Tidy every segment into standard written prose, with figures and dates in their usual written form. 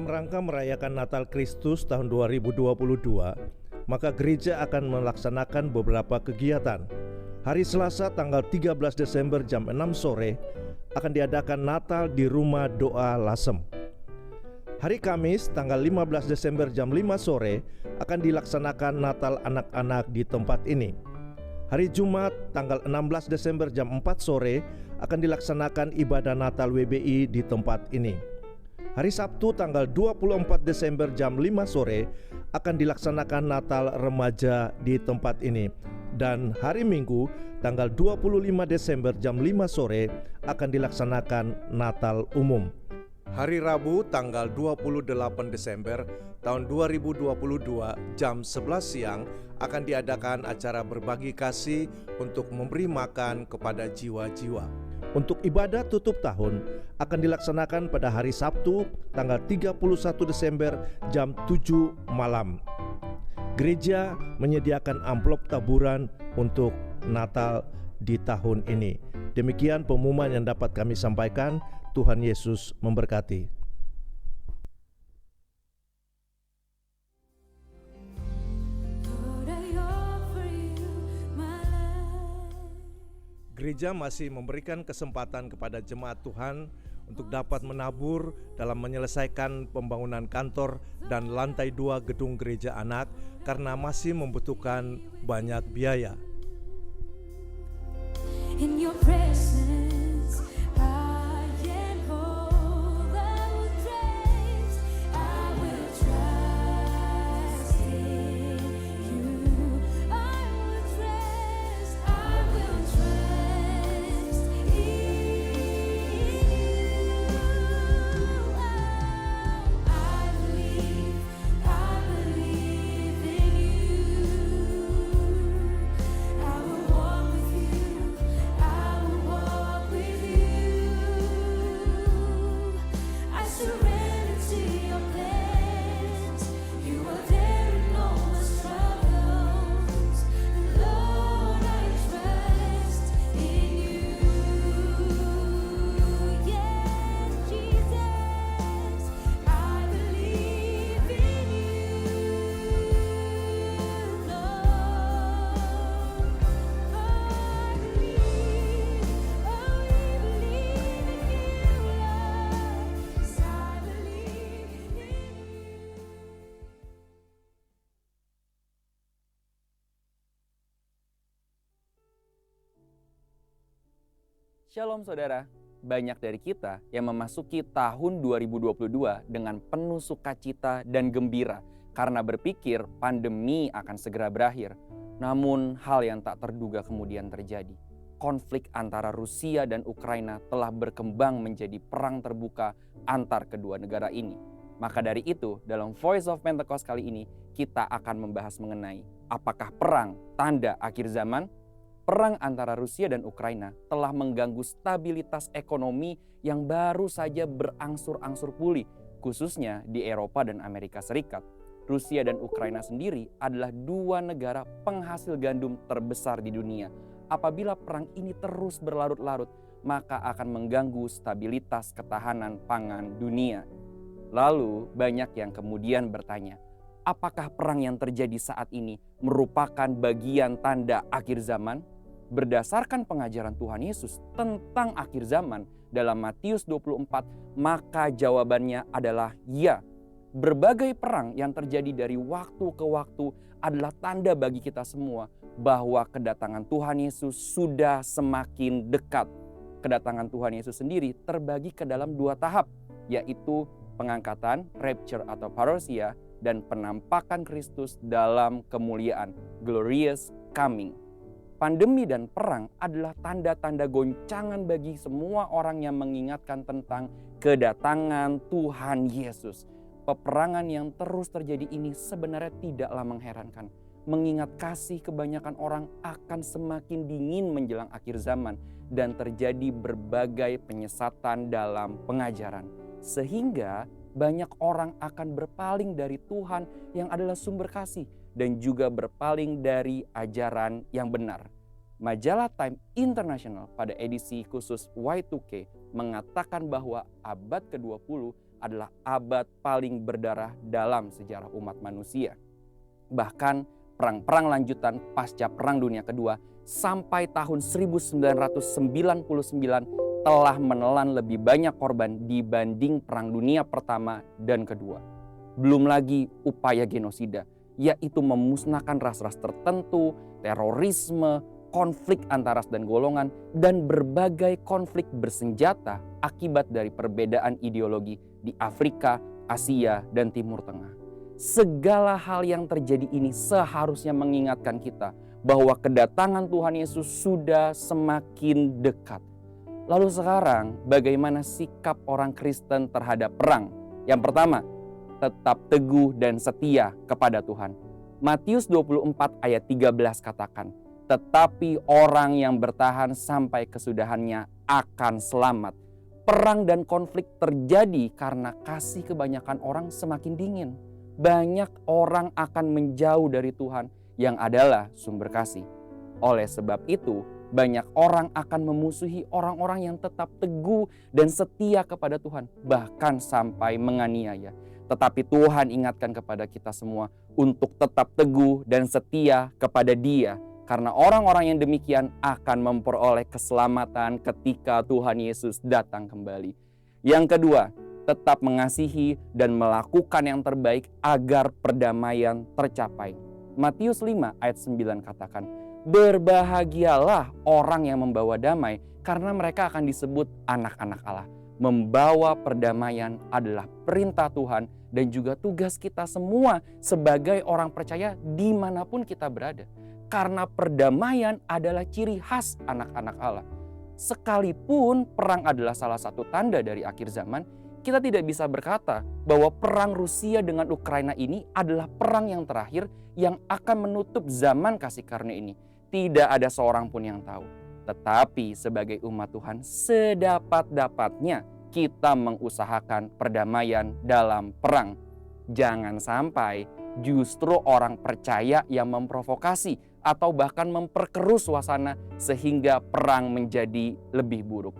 Dalam rangka merayakan Natal Kristus tahun 2022, maka gereja akan melaksanakan beberapa kegiatan. Hari Selasa tanggal 13 Desember jam 6 sore akan diadakan Natal di Rumah Doa Lasem. Hari Kamis tanggal 15 Desember jam 5 sore akan dilaksanakan Natal anak-anak di tempat ini. Hari Jumat tanggal 16 Desember jam 4 sore akan dilaksanakan ibadah Natal WBI di tempat ini. Hari Sabtu tanggal 24 Desember jam 5 sore akan dilaksanakan Natal remaja di tempat ini. Dan hari Minggu tanggal 25 Desember jam 5 sore akan dilaksanakan Natal umum. Hari Rabu tanggal 28 Desember tahun 2022 jam 11 siang akan diadakan acara berbagi kasih untuk memberi makan kepada jiwa-jiwa. Untuk ibadah tutup tahun akan dilaksanakan pada hari Sabtu tanggal 31 Desember jam 7 malam. Gereja menyediakan amplop taburan untuk Natal di tahun ini. Demikian pengumuman yang dapat kami sampaikan. Tuhan Yesus memberkati. Gereja masih memberikan kesempatan kepada jemaat Tuhan untuk dapat menabur dalam menyelesaikan pembangunan kantor dan lantai 2 gedung gereja anak karena masih membutuhkan banyak biaya. In your presence, I can hold the days. I will trust in you. I will trust in you. I believe in you. I will walk with you. I will walk with you. I surrender to your plans. You are there in all my struggles. Lord, I trust in you. Yes, Jesus, I believe in you, Lord. I believe, oh, we believe in you, Lord. Yes, I believe in you. Shalom saudara, banyak dari kita yang memasuki tahun 2022 dengan penuh sukacita dan gembira karena berpikir pandemi akan segera berakhir. Namun hal yang tak terduga kemudian terjadi. Konflik antara Rusia dan Ukraina telah berkembang menjadi perang terbuka antar kedua negara ini. Maka dari itu, dalam Voice of Pentecost kali ini, kita akan membahas mengenai apakah perang tanda akhir zaman? Perang antara Rusia dan Ukraina telah mengganggu stabilitas ekonomi yang baru saja berangsur-angsur pulih, khususnya di Eropa dan Amerika Serikat. Rusia dan Ukraina sendiri adalah dua negara penghasil gandum terbesar di dunia. Apabila perang ini terus berlarut-larut, maka akan mengganggu stabilitas ketahanan pangan dunia. Lalu banyak yang kemudian bertanya, apakah perang yang terjadi saat ini merupakan bagian tanda akhir zaman? Berdasarkan pengajaran Tuhan Yesus tentang akhir zaman dalam Matius 24, maka jawabannya adalah ya. Berbagai perang yang terjadi dari waktu ke waktu adalah tanda bagi kita semua bahwa kedatangan Tuhan Yesus sudah semakin dekat. Kedatangan Tuhan Yesus sendiri terbagi ke dalam dua tahap, yaitu pengangkatan, rapture atau parousia, dan penampakan Kristus dalam kemuliaan, glorious coming. Pandemi dan perang adalah tanda-tanda goncangan bagi semua orang yang mengingatkan tentang kedatangan Tuhan Yesus. Peperangan yang terus terjadi ini sebenarnya tidaklah mengherankan, mengingat kasih kebanyakan orang akan semakin dingin menjelang akhir zaman dan terjadi berbagai penyesatan dalam pengajaran. Sehingga banyak orang akan berpaling dari Tuhan yang adalah sumber kasih dan juga berpaling dari ajaran yang benar. Majalah Time International pada edisi khusus Y2K mengatakan bahwa abad ke-20 adalah abad paling berdarah dalam sejarah umat manusia. Bahkan perang-perang lanjutan pasca Perang Dunia Kedua sampai tahun 1999 telah menelan lebih banyak korban dibanding Perang Dunia Pertama dan Kedua. Belum lagi upaya genosida, yaitu memusnahkan ras-ras tertentu, terorisme, konflik antar ras dan golongan, dan berbagai konflik bersenjata akibat dari perbedaan ideologi di Afrika, Asia, dan Timur Tengah. Segala hal yang terjadi ini seharusnya mengingatkan kita bahwa kedatangan Tuhan Yesus sudah semakin dekat. Lalu sekarang bagaimana sikap orang Kristen terhadap perang? Yang pertama, tetap teguh dan setia kepada Tuhan. Matius 24 ayat 13 katakan, tetapi orang yang bertahan sampai kesudahannya akan selamat. Perang dan konflik terjadi karena kasih kebanyakan orang semakin dingin. Banyak orang akan menjauh dari Tuhan yang adalah sumber kasih. Oleh sebab itu, banyak orang akan memusuhi orang-orang yang tetap teguh dan setia kepada Tuhan, bahkan sampai menganiaya. Tetapi Tuhan ingatkan kepada kita semua untuk tetap teguh dan setia kepada Dia, karena orang-orang yang demikian akan memperoleh keselamatan ketika Tuhan Yesus datang kembali. Yang kedua, tetap mengasihi dan melakukan yang terbaik agar perdamaian tercapai. Matius 5 ayat 9 katakan, berbahagialah orang yang membawa damai, karena mereka akan disebut anak-anak Allah. Membawa perdamaian adalah perintah Tuhan dan juga tugas kita semua sebagai orang percaya dimanapun kita berada. Karena perdamaian adalah ciri khas anak-anak Allah. Sekalipun perang adalah salah satu tanda dari akhir zaman, kita tidak bisa berkata bahwa perang Rusia dengan Ukraina ini adalah perang yang terakhir yang akan menutup zaman kasih karunia ini. Tidak ada seorang pun yang tahu. Tetapi sebagai umat Tuhan, sedapat-dapatnya kita mengusahakan perdamaian dalam perang. Jangan sampai justru orang percaya yang memprovokasi atau bahkan memperkeruh suasana sehingga perang menjadi lebih buruk.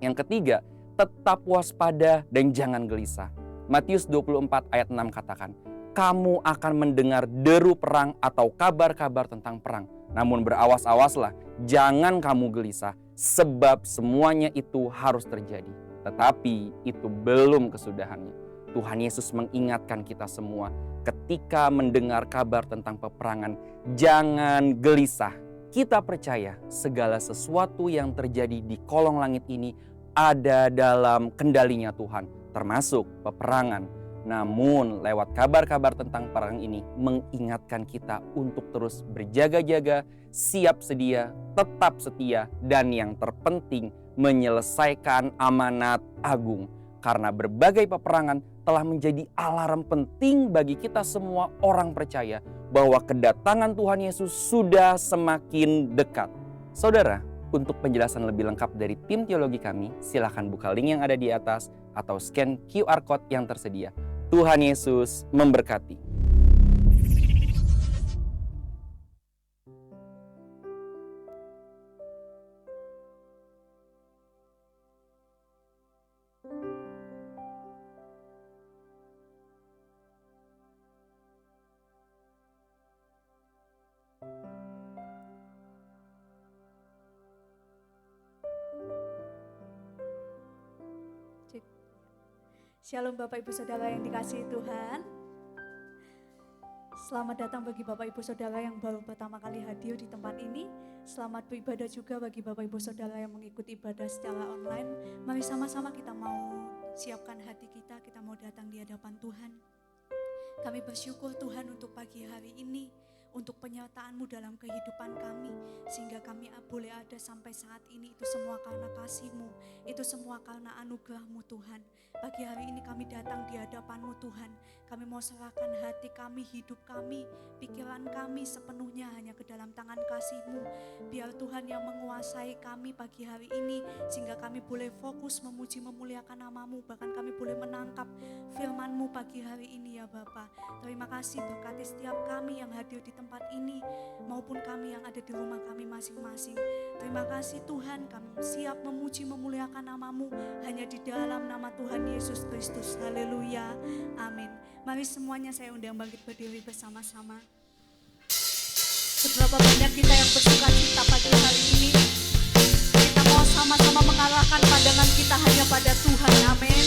Yang ketiga, tetap waspada dan jangan gelisah. Matius 24 ayat 6 katakan, kamu akan mendengar deru perang atau kabar-kabar tentang perang. Namun berawas-awaslah, jangan kamu gelisah, sebab semuanya itu harus terjadi. Tetapi itu belum kesudahannya. Tuhan Yesus mengingatkan kita semua, ketika mendengar kabar tentang peperangan, jangan gelisah. Kita percaya segala sesuatu yang terjadi di kolong langit ini ada dalam kendalinya Tuhan, termasuk peperangan. Namun lewat kabar-kabar tentang perang ini mengingatkan kita untuk terus berjaga-jaga, siap sedia, tetap setia, dan yang terpenting menyelesaikan amanat agung. Karena berbagai peperangan telah menjadi alarm penting bagi kita semua orang percaya bahwa kedatangan Tuhan Yesus sudah semakin dekat. Saudara, untuk penjelasan lebih lengkap dari tim teologi kami, silakan buka link yang ada di atas atau scan QR Code yang tersedia. Tuhan Yesus memberkati. Shalom Bapak Ibu Saudara yang dikasihi Tuhan. Selamat datang bagi Bapak Ibu Saudara yang baru pertama kali hadir di tempat ini. Selamat beribadah juga bagi Bapak Ibu Saudara yang mengikuti ibadah secara online. Mari sama-sama kita mau siapkan hati kita mau datang di hadapan Tuhan. Kami bersyukur Tuhan untuk pagi hari ini, untuk penyertaan-Mu dalam kehidupan kami, sehingga kami boleh ada sampai saat ini. Itu semua karena kasih-Mu, itu semua karena anugerah-Mu Tuhan. Pagi hari ini kami datang di hadapan-Mu Tuhan. Kami mau serahkan hati kami, hidup kami, pikiran kami sepenuhnya hanya ke dalam tangan kasih-Mu. Biar Tuhan yang menguasai kami pagi hari ini, sehingga kami boleh fokus memuji memuliakan nama-Mu. Bahkan kami boleh menangkap firman-Mu pagi hari ini ya Bapa. Terima kasih berkati setiap kami yang hadir di tempat ini maupun kami yang ada di rumah kami masing-masing. Terima kasih Tuhan, kami siap memuji memuliakan nama-Mu hanya di dalam nama Tuhan Yesus Kristus. Haleluya, amin. Mari semuanya saya undang bangkit berdiri bersama-sama. Seberapa banyak kita yang bersuka cita pagi hari ini, kita mau sama-sama mengarahkan pandangan kita hanya pada Tuhan, amin.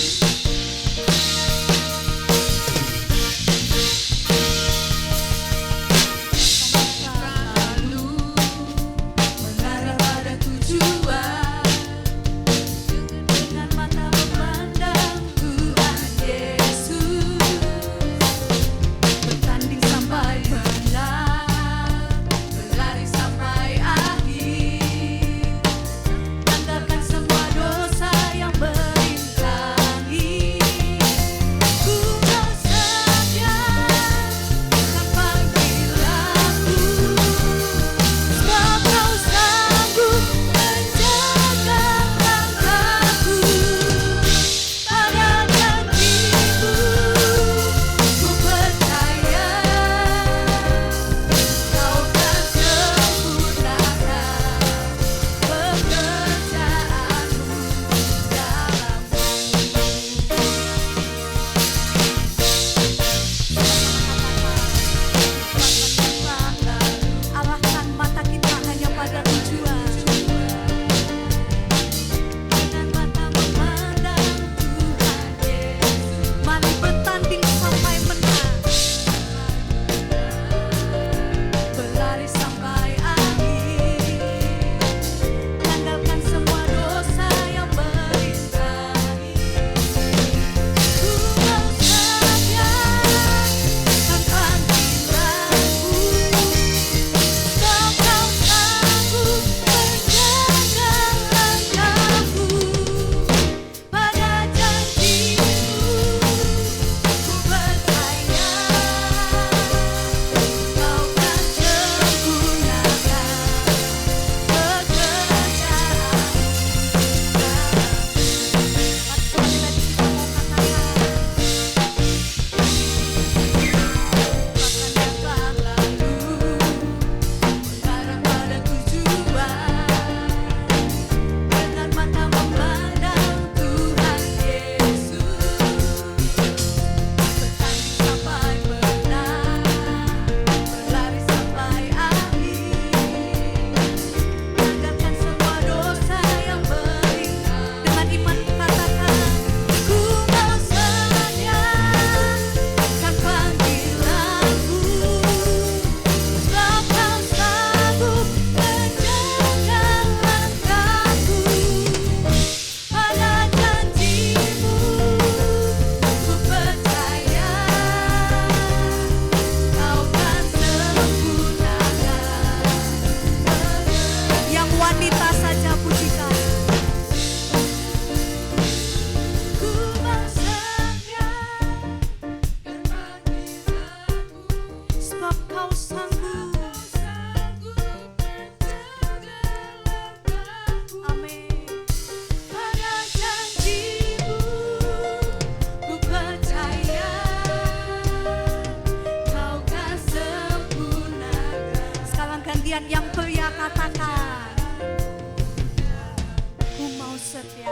Yang pria katakan, ku mau setia,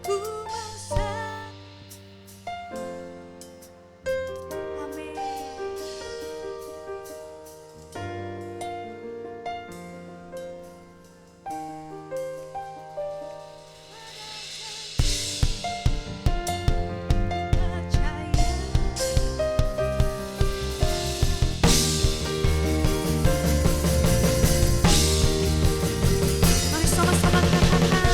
ku mau setia. Amin. Mari sama-sama katakan.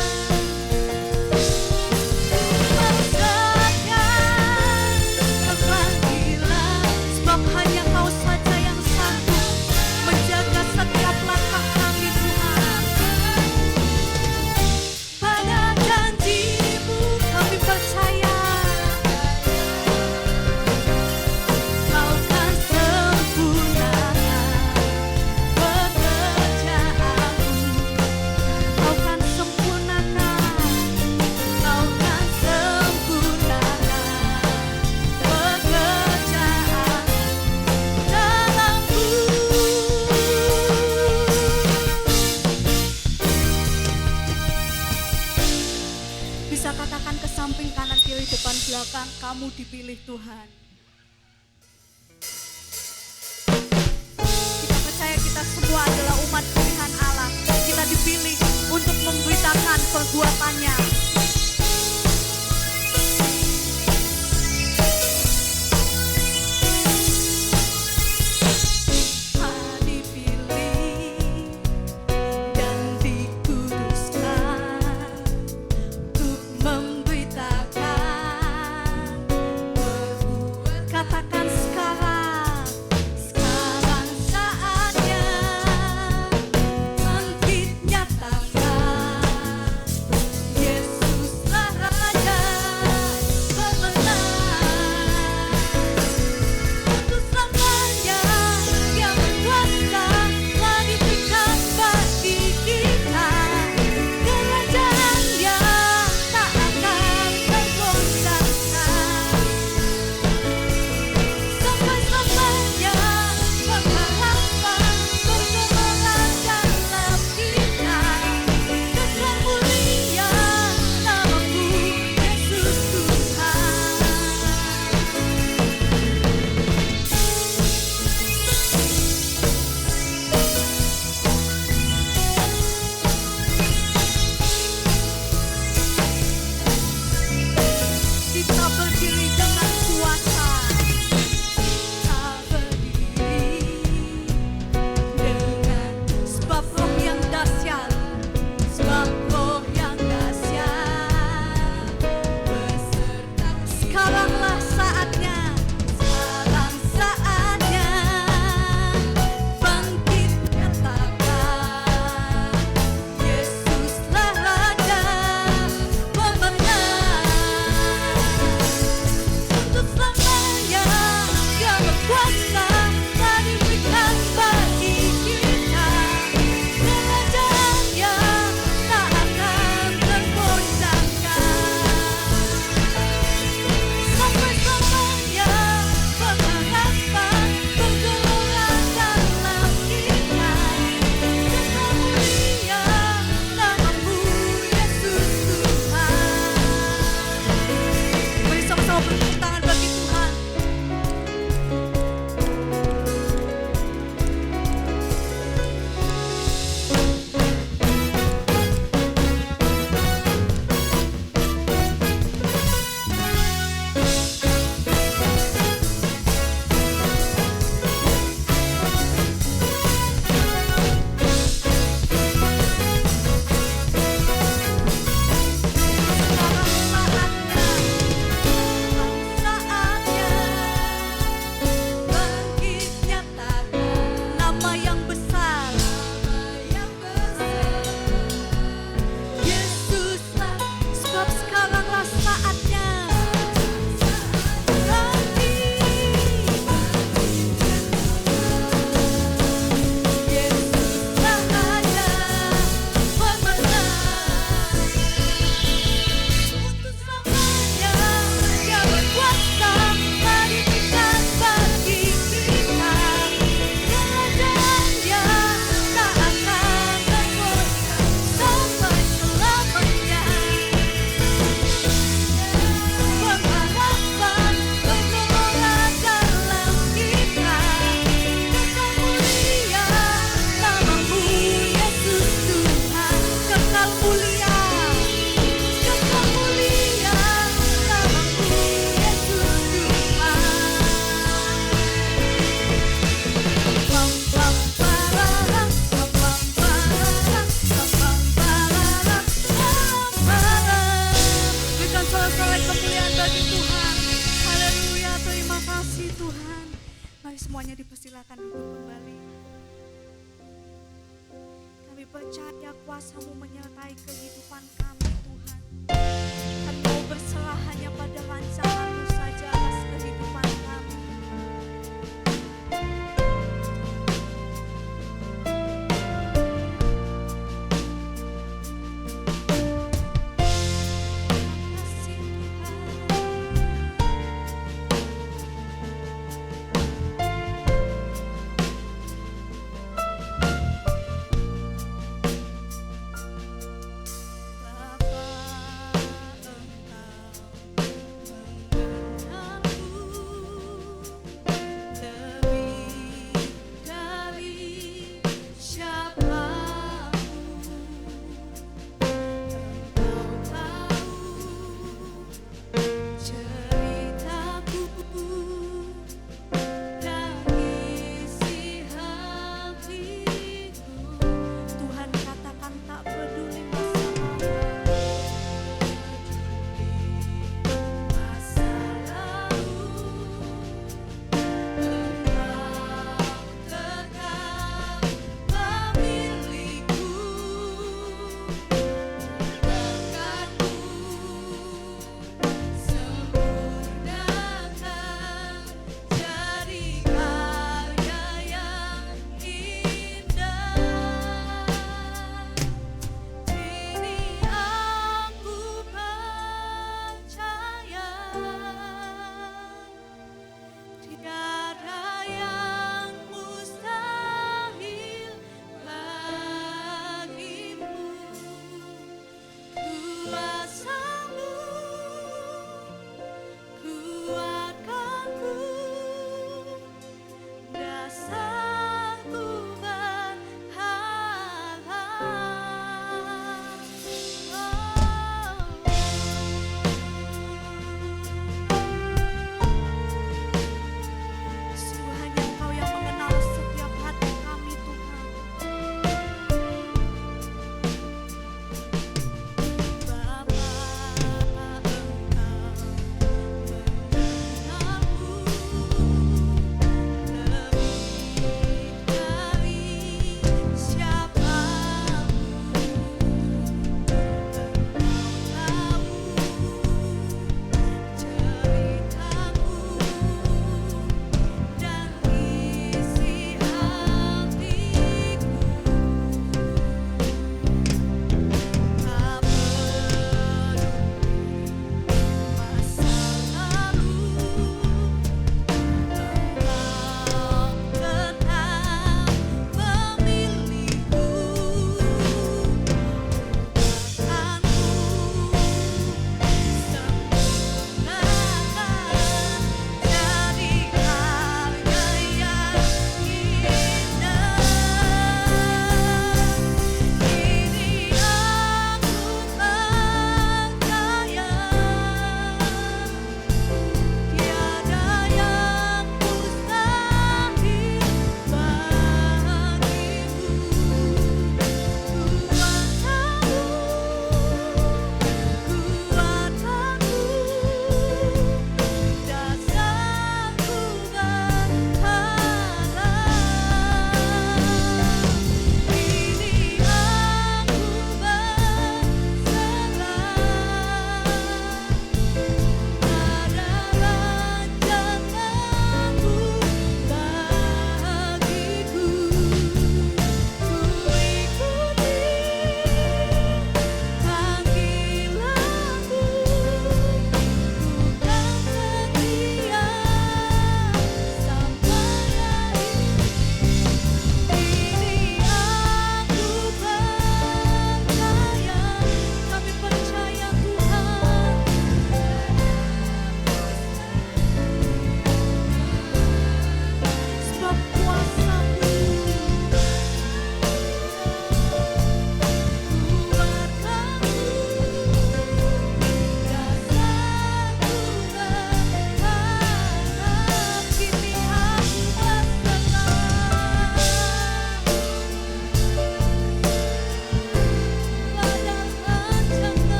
bilang kamu dipilih Tuhan. Kita percaya kita semua adalah umat pilihan Allah. Kita dipilih untuk memberitakan perbuatannya. semuanya dipersilakan duduk kembali. Kami percaya kuasa-Mu menyertai kehidupan kami, Tuhan. Kami mau berserah hanya pada rancangan-Mu saja atas kehidupan kami. Bapa, Engkau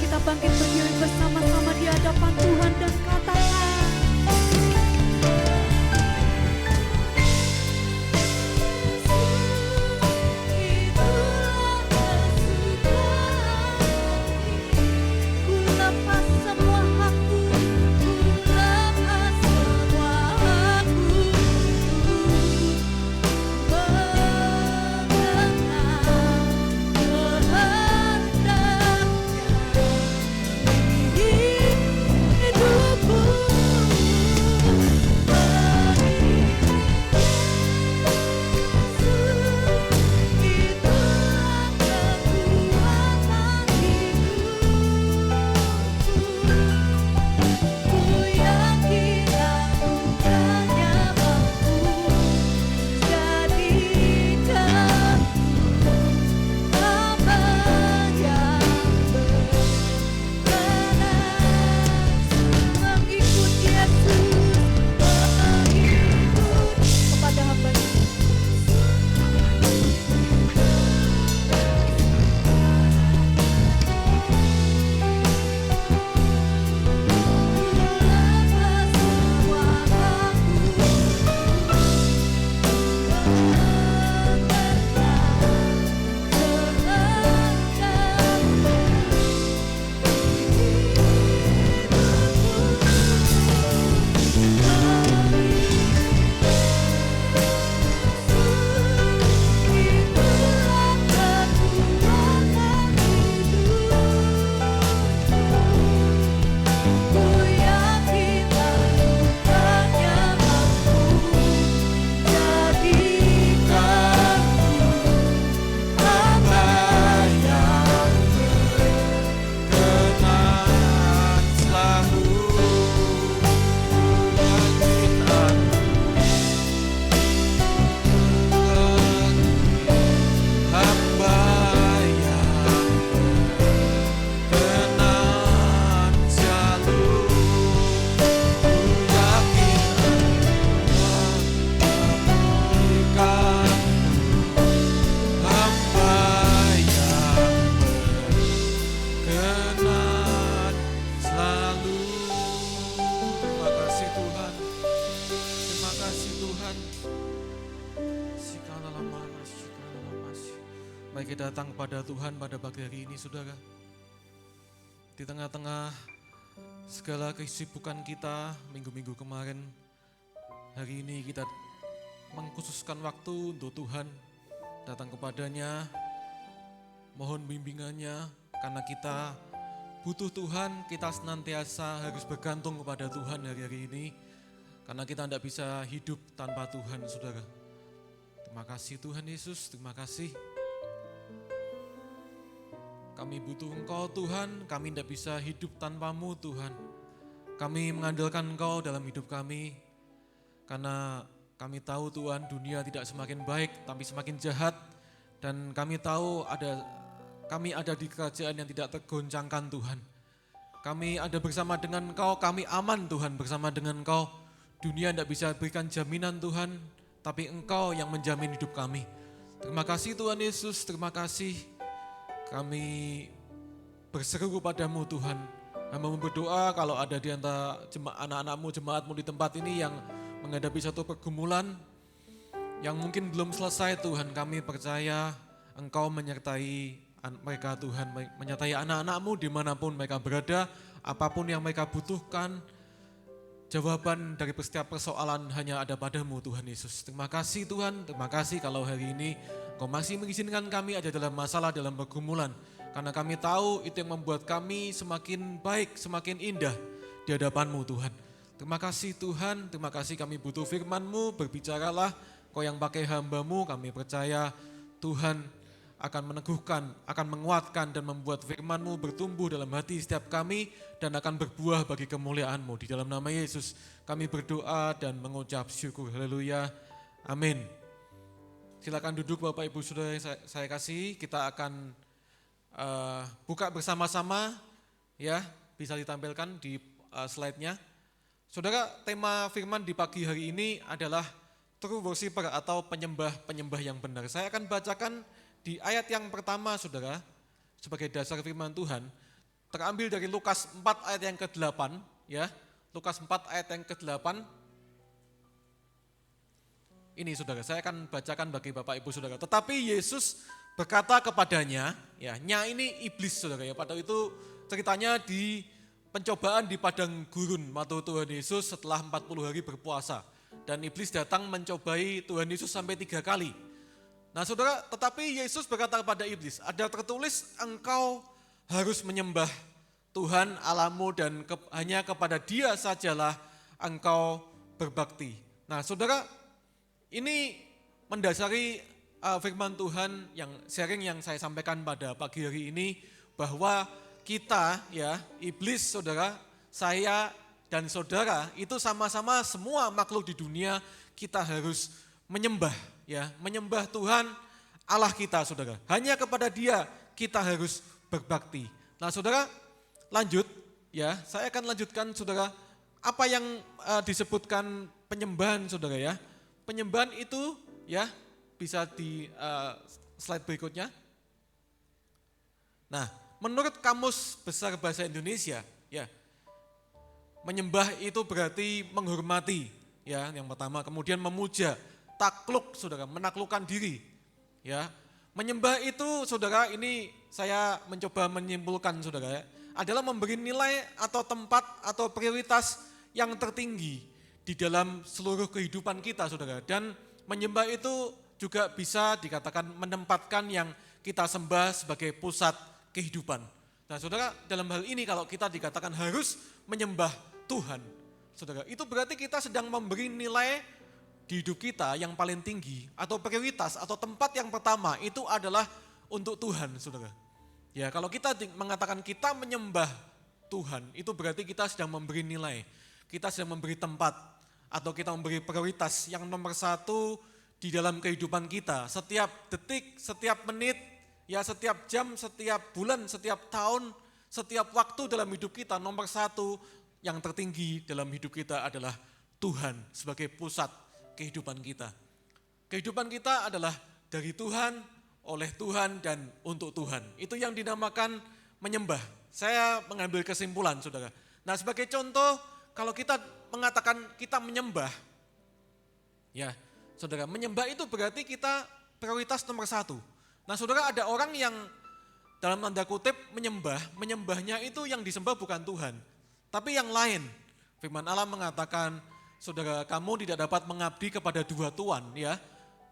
kita bangkit berdiri bersama-sama di hadapan Tuhan dan katakan, ku lepas semua hakku, ku lepas semua hakku, Mari kita datang kepada Tuhan pada pagi hari ini, saudara. Di tengah-tengah segala kesibukan kita minggu-minggu kemarin, hari ini kita mengkhususkan waktu untuk Tuhan, datang kepadanya, mohon bimbingannya, karena kita butuh Tuhan, kita senantiasa harus bergantung kepada Tuhan hari-hari ini, karena kita tidak bisa hidup tanpa Tuhan, saudara. Terima kasih Tuhan Yesus, terima kasih. Kami butuh Engkau Tuhan, kami tidak bisa hidup tanpa-Mu Tuhan. Kami mengandalkan Engkau dalam hidup kami, karena kami tahu Tuhan dunia tidak semakin baik, tapi semakin jahat. Dan kami tahu kami ada di kerajaan yang tidak tergoncangkan Tuhan. Kami ada bersama dengan Engkau, kami aman Tuhan bersama dengan Engkau. Dunia tidak bisa berikan jaminan Tuhan, tapi Engkau yang menjamin hidup kami. Terima kasih Tuhan Yesus, terima kasih. Kami berseru kepadamu Tuhan. Kami berdoa kalau ada di antara anak-anakmu, jemaatmu di tempat ini yang menghadapi satu pergumulan yang mungkin belum selesai Tuhan. Kami percaya Engkau menyertai mereka Tuhan, menyertai anak-anakmu dimanapun mereka berada, apapun yang mereka butuhkan. Jawaban dari setiap persoalan hanya ada padamu Tuhan Yesus. Terima kasih Tuhan, terima kasih kalau hari ini Engkau masih mengizinkan kami ada dalam masalah, dalam pergumulan. Karena kami tahu itu yang membuat kami semakin baik, semakin indah di hadapan-Mu Tuhan. Terima kasih Tuhan, terima kasih kami butuh firman-Mu, berbicaralah Kau yang pakai hamba-Mu, kami percaya Tuhan akan meneguhkan, akan menguatkan dan membuat firman-Mu bertumbuh dalam hati setiap kami dan akan berbuah bagi kemuliaan-Mu. Di dalam nama Yesus kami berdoa dan mengucap syukur. Haleluya. Amin. Silakan duduk Bapak Ibu Saudara yang saya kasih. Kita akan buka bersama-sama, ya, bisa ditampilkan di slide-nya. Saudara, tema firman di pagi hari ini adalah true worshiper atau penyembah yang benar. Saya akan bacakan di ayat yang pertama, saudara, sebagai dasar firman Tuhan. terambil dari Lukas 4 ayat yang ke-8, ya. Lukas 4 ayat yang ke-8. Ini saudara, saya akan bacakan bagi Bapak Ibu saudara. Tetapi Yesus berkata kepadanya, ya, nya ini iblis saudara ya. Pada itu ceritanya di pencobaan di padang gurun waktu Tuhan Yesus setelah 40 hari berpuasa. Dan iblis datang mencobai Tuhan Yesus sampai 3 kali. Nah saudara, tetapi Yesus berkata kepada iblis, ada tertulis engkau harus menyembah Tuhan Allahmu dan hanya kepada Dia sajalah engkau berbakti. Nah saudara, ini mendasari firman Tuhan yang sharing yang saya sampaikan pada pagi hari ini, bahwa kita ya, iblis saudara, saya dan saudara itu sama-sama semua makhluk di dunia kita harus menyembah ya, menyembah Tuhan Allah kita saudara. Hanya kepada Dia kita harus berbakti. Nah saudara, lanjut ya, saya akan lanjutkan saudara apa yang disebutkan penyembahan saudara ya. Penyembahan itu ya, bisa di slide berikutnya. Nah, menurut Kamus Besar Bahasa Indonesia, ya, menyembah itu berarti menghormati, ya, yang pertama. Kemudian memuja, takluk, saudara, menaklukkan diri, ya. Menyembah itu, saudara, ini saya mencoba menyimpulkan, saudara, ya, adalah memberi nilai atau tempat atau prioritas yang tertinggi di dalam seluruh kehidupan kita, saudara. Dan menyembah itu juga bisa dikatakan menempatkan yang kita sembah sebagai pusat kehidupan. Nah saudara, dalam hal ini kalau kita dikatakan harus menyembah Tuhan, saudara, itu berarti kita sedang memberi nilai di hidup kita yang paling tinggi atau prioritas atau tempat yang pertama itu adalah untuk Tuhan, saudara. Ya, kalau kita mengatakan kita menyembah Tuhan, itu berarti kita sedang memberi nilai, kita sedang memberi tempat, atau kita memberi prioritas yang nomor satu di dalam kehidupan kita. Setiap detik, setiap menit, ya setiap jam, setiap bulan, setiap tahun, setiap waktu dalam hidup kita, nomor satu yang tertinggi dalam hidup kita adalah Tuhan sebagai pusat kehidupan kita. Kehidupan kita adalah dari Tuhan, oleh Tuhan, dan untuk Tuhan. Itu yang dinamakan menyembah. Saya mengambil kesimpulan, saudara. Nah sebagai contoh, kalau kita mengatakan kita menyembah, ya saudara, menyembah itu berarti kita prioritas nomor satu. Nah saudara, ada orang yang dalam tanda kutip menyembahnya itu yang disembah bukan Tuhan, tapi yang lain. Firman Allah mengatakan, saudara, kamu tidak dapat mengabdi kepada dua tuan, ya.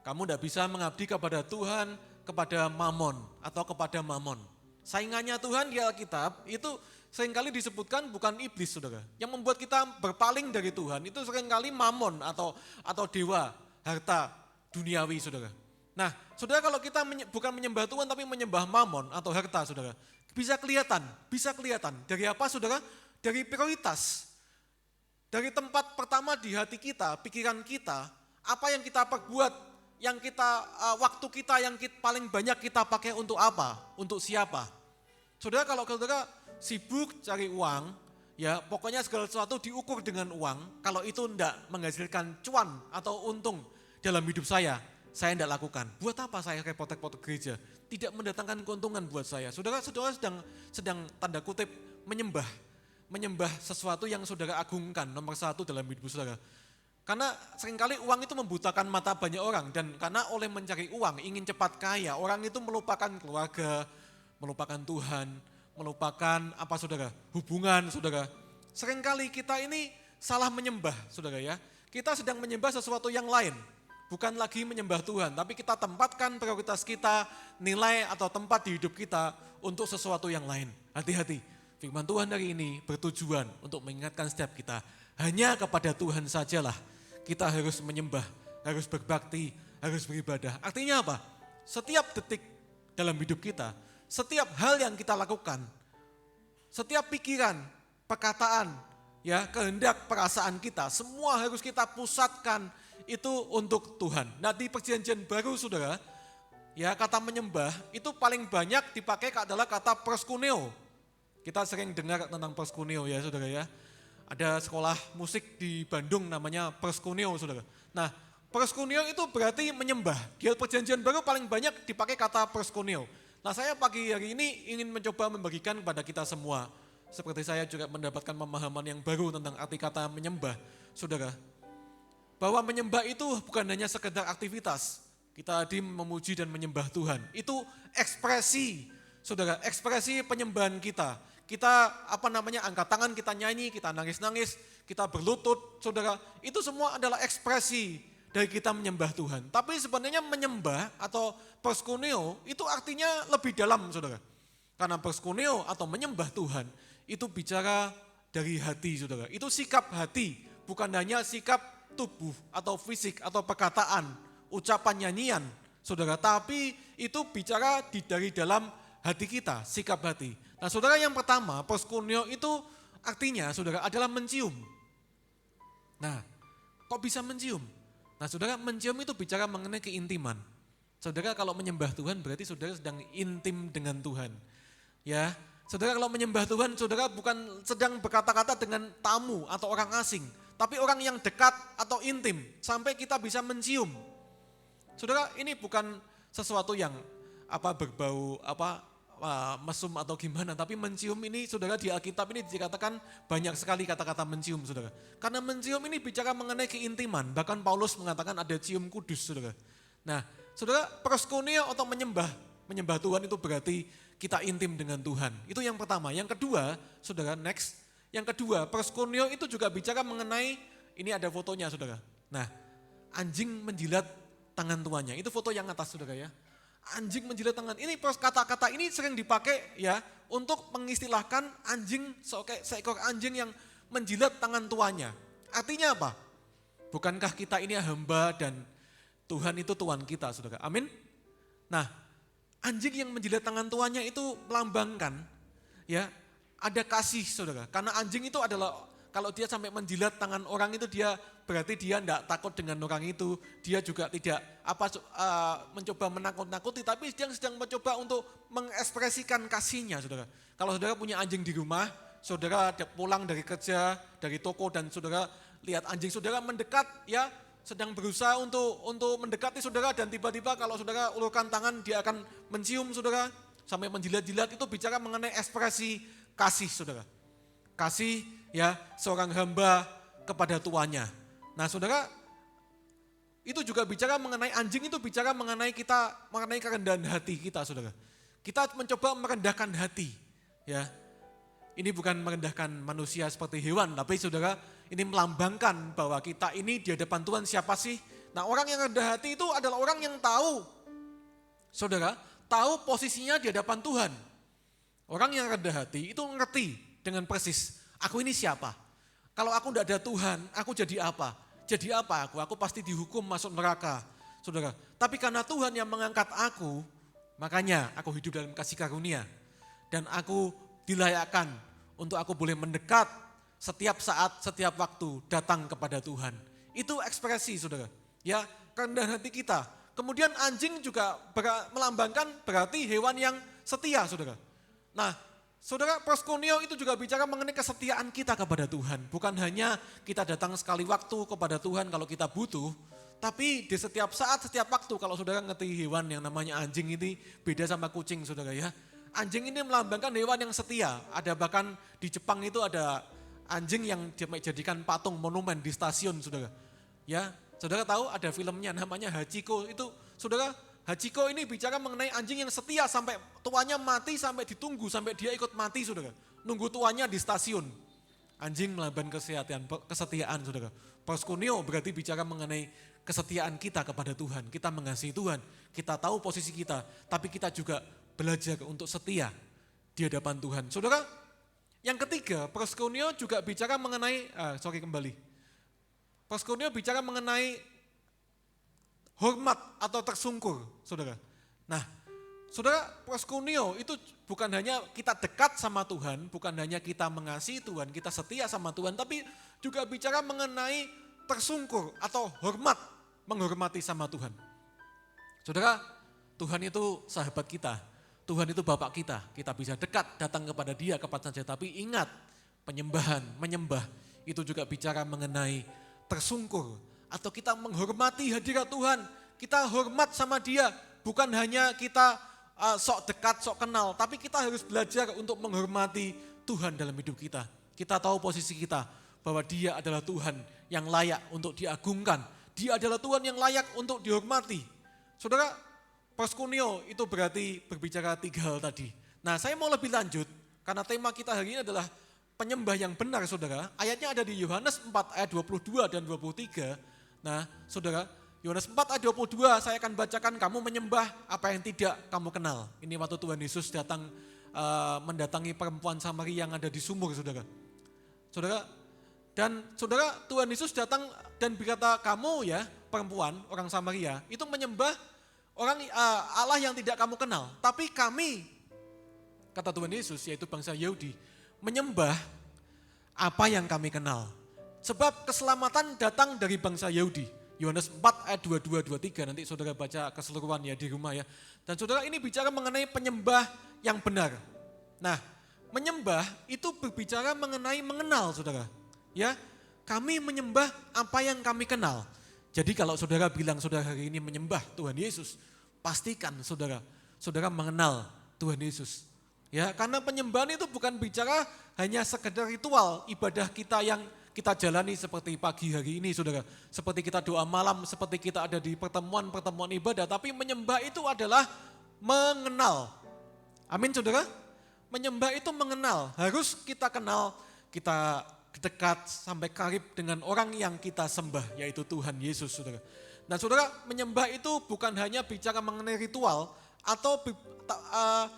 Kamu tidak bisa mengabdi kepada Tuhan, kepada Mamon atau kepada Mamon. Saingannya Tuhan di Alkitab itu seringkali disebutkan bukan iblis, saudara. Yang membuat kita berpaling dari Tuhan itu seringkali Mamon atau dewa, harta duniawi, saudara. Nah, saudara, kalau kita bukan menyembah Tuhan tapi menyembah Mamon atau harta, saudara, bisa kelihatan dari apa, saudara? Dari prioritas, dari tempat pertama di hati kita, pikiran kita, apa yang kita perbuat, yang kita waktu kita yang paling banyak kita pakai untuk apa, untuk siapa? Saudara, kalau saudara sibuk cari uang, ya pokoknya segala sesuatu diukur dengan uang, kalau itu tidak menghasilkan cuan atau untung dalam hidup saya tidak lakukan. Buat apa saya repot-repot ke gereja? Tidak mendatangkan keuntungan buat saya. Saudara sedang tanda kutip menyembah sesuatu yang saudara agungkan nomor satu dalam hidup saudara. Karena seringkali uang itu membutakan mata banyak orang, dan karena oleh mencari uang, ingin cepat kaya, orang itu melupakan keluarga, melupakan Tuhan, melupakan apa saudara? Hubungan, saudara. Seringkali kita ini salah menyembah, saudara ya. Kita sedang menyembah sesuatu yang lain, bukan lagi menyembah Tuhan, tapi kita tempatkan prioritas kita, nilai atau tempat di hidup kita untuk sesuatu yang lain. Hati-hati, firman Tuhan hari ini bertujuan untuk mengingatkan setiap kita, hanya kepada Tuhan sajalah kita harus menyembah, harus berbakti, harus beribadah. Artinya apa? Setiap detik dalam hidup kita, setiap hal yang kita lakukan, setiap pikiran, perkataan, ya kehendak, perasaan kita, semua harus kita pusatkan itu untuk Tuhan. Nah di perjanjian baru saudara, ya kata menyembah itu paling banyak dipakai adalah kata proskuneo. Kita sering dengar tentang proskuneo ya saudara ya. Ada sekolah musik di Bandung namanya proskuneo saudara. Nah proskuneo itu berarti menyembah. Di perjanjian baru paling banyak dipakai kata proskuneo. Nah saya pagi hari ini ingin mencoba membagikan kepada kita semua. Seperti saya juga mendapatkan pemahaman yang baru tentang arti kata menyembah. Saudara, bahwa menyembah itu bukan hanya sekedar aktivitas. Kita hadir memuji dan menyembah Tuhan. Itu ekspresi, saudara, ekspresi penyembahan kita. Kita angkat tangan, kita nyanyi, kita nangis-nangis, kita berlutut, saudara. Itu semua adalah ekspresi dari kita menyembah Tuhan. Tapi sebenarnya menyembah atau perskuneo itu artinya lebih dalam, saudara. Karena perskuneo atau menyembah Tuhan itu bicara dari hati, saudara. Itu sikap hati, bukan hanya sikap tubuh atau fisik atau perkataan, ucapan nyanyian, saudara. Tapi itu bicara dari dalam hati kita, sikap hati. Nah saudara, yang pertama, perskuneo itu artinya, saudara, adalah mencium. Nah, kok bisa mencium? Nah saudara, mencium itu bicara mengenai keintiman. Saudara, kalau menyembah Tuhan berarti saudara sedang intim dengan Tuhan. Ya, saudara, kalau menyembah Tuhan, saudara bukan sedang berkata-kata dengan tamu atau orang asing, tapi orang yang dekat atau intim, sampai kita bisa mencium. Saudara, ini bukan sesuatu yang berbau mesum atau gimana, tapi mencium ini, saudara, di Alkitab ini dikatakan banyak sekali kata-kata mencium, saudara. Karena mencium ini bicara mengenai keintiman, bahkan Paulus mengatakan ada cium kudus, saudara. Nah, saudara, perskuneo atau menyembah Tuhan itu berarti kita intim dengan Tuhan. Itu yang pertama. Yang kedua, saudara, next. Yang kedua, perskuneo itu juga bicara mengenai, ini ada fotonya, saudara. Nah, anjing menjilat tangan tuannya. Itu foto yang atas, saudara ya. Anjing menjilat tangan. Ini kata-kata ini sering dipakai ya untuk mengistilahkan anjing, seekor anjing yang menjilat tangan tuannya. Artinya apa? Bukankah kita ini hamba dan Tuhan itu Tuhan kita, saudara? Amin. Nah, anjing yang menjilat tangan tuannya itu melambangkan ya ada kasih, saudara. Karena anjing itu adalah, kalau dia sampai menjilat tangan orang itu, dia berarti dia tidak takut dengan orang itu. Dia juga tidak mencoba menakut-nakuti, tapi dia sedang mencoba untuk mengekspresikan kasihnya, saudara. Kalau saudara punya anjing di rumah, saudara pulang dari kerja, dari toko, dan saudara lihat anjing saudara mendekat, ya sedang berusaha untuk mendekati saudara, dan tiba-tiba kalau saudara ulurkan tangan, dia akan mencium saudara, sampai menjilat-jilat. Itu bicara mengenai ekspresi kasih, saudara. Kasih ya seorang hamba kepada tuannya. Nah saudara, itu juga bicara mengenai anjing, itu bicara mengenai kerendahan hati kita, saudara. Kita mencoba merendahkan hati, ya. Ini bukan merendahkan manusia seperti hewan, tapi saudara, ini melambangkan bahwa kita ini di hadapan Tuhan siapa sih? Nah, orang yang rendah hati itu adalah orang yang tahu, saudara, tahu posisinya di hadapan Tuhan. Orang yang rendah hati itu ngerti dengan persis, aku ini siapa? Kalau aku tidak ada Tuhan, aku jadi apa? Jadi apa aku? Aku pasti dihukum masuk neraka, saudara. Tapi karena Tuhan yang mengangkat aku, makanya aku hidup dalam kasih karunia. Dan aku dilayakkan untuk aku boleh mendekat setiap saat, setiap waktu datang kepada Tuhan. Itu ekspresi, saudara. Ya, kerendahan hati kita. Kemudian anjing juga melambangkan berarti hewan yang setia, saudara. Nah, saudara, perskuneo itu juga bicara mengenai kesetiaan kita kepada Tuhan. Bukan hanya kita datang sekali waktu kepada Tuhan kalau kita butuh, tapi di setiap saat, setiap waktu. Kalau saudara ngerti hewan yang namanya anjing ini beda sama kucing, saudara ya. Anjing ini melambangkan hewan yang setia. Ada bahkan di Jepang itu ada anjing yang dijadikan patung monumen di stasiun, saudara. Ya, saudara tahu ada filmnya namanya Hachiko. Itu saudara, Hachiko ini bicara mengenai anjing yang setia sampai tuannya mati, sampai ditunggu, sampai dia ikut mati, saudara. Nunggu tuannya di stasiun. Anjing melambangkan kesetiaan, saudara. Perskuneo berarti bicara mengenai kesetiaan kita kepada Tuhan. Kita mengasihi Tuhan, kita tahu posisi kita, tapi kita juga belajar untuk setia di hadapan Tuhan. Saudara, yang ketiga, perskuneo juga bicara mengenai, perskuneo bicara mengenai hormat atau tersungkur, saudara. Nah, saudara, perskuneo itu bukan hanya kita dekat sama Tuhan, bukan hanya kita mengasihi Tuhan, kita setia sama Tuhan, tapi juga bicara mengenai tersungkur atau hormat, menghormati sama Tuhan. Saudara, Tuhan itu sahabat kita, Tuhan itu Bapak kita bisa dekat datang kepada Dia kapan saja, tapi ingat, menyembah, itu juga bicara mengenai tersungkur, atau kita menghormati hadirat Tuhan, kita hormat sama Dia, bukan hanya kita sok dekat, sok kenal, tapi kita harus belajar untuk menghormati Tuhan dalam hidup kita. Kita tahu posisi kita, bahwa Dia adalah Tuhan yang layak untuk diagungkan. Dia adalah Tuhan yang layak untuk dihormati. Saudara, proskuneo itu berarti berbicara 3 hal tadi. Nah, saya mau lebih lanjut, karena tema kita hari ini adalah penyembah yang benar, saudara. Ayatnya ada di Yohanes 4 ayat 22 dan 23. Nah, saudara, Yohanes 4 ayat 22 saya akan bacakan, kamu menyembah apa yang tidak kamu kenal. Ini waktu Tuhan Yesus datang mendatangi perempuan Samaria yang ada di sumur, saudara. Saudara, dan saudara, Tuhan Yesus datang dan berkata, kamu ya perempuan, orang Samaria, itu menyembah orang Allah yang tidak kamu kenal. Tapi kami, kata Tuhan Yesus, yaitu bangsa Yahudi, menyembah apa yang kami kenal. Sebab keselamatan datang dari bangsa Yahudi. Yohanes 4 ayat 22-23, nanti saudara baca keseluruhan ya di rumah ya. Dan saudara, ini bicara mengenai penyembah yang benar. Nah, menyembah itu berbicara mengenai mengenal, saudara. Ya, kami menyembah apa yang kami kenal. Jadi kalau saudara bilang saudara hari ini menyembah Tuhan Yesus, pastikan saudara mengenal Tuhan Yesus. Ya, karena penyembahan itu bukan bicara hanya sekedar ritual ibadah kita yang kita jalani seperti pagi hari ini, saudara. Seperti kita doa malam, seperti kita ada di pertemuan-pertemuan ibadah. Tapi menyembah itu adalah mengenal. Amin, saudara. Menyembah itu mengenal. Harus kita kenal, kita dekat sampai karib dengan orang yang kita sembah, yaitu Tuhan Yesus, saudara. Nah, saudara, menyembah itu bukan hanya bicara mengenai ritual atau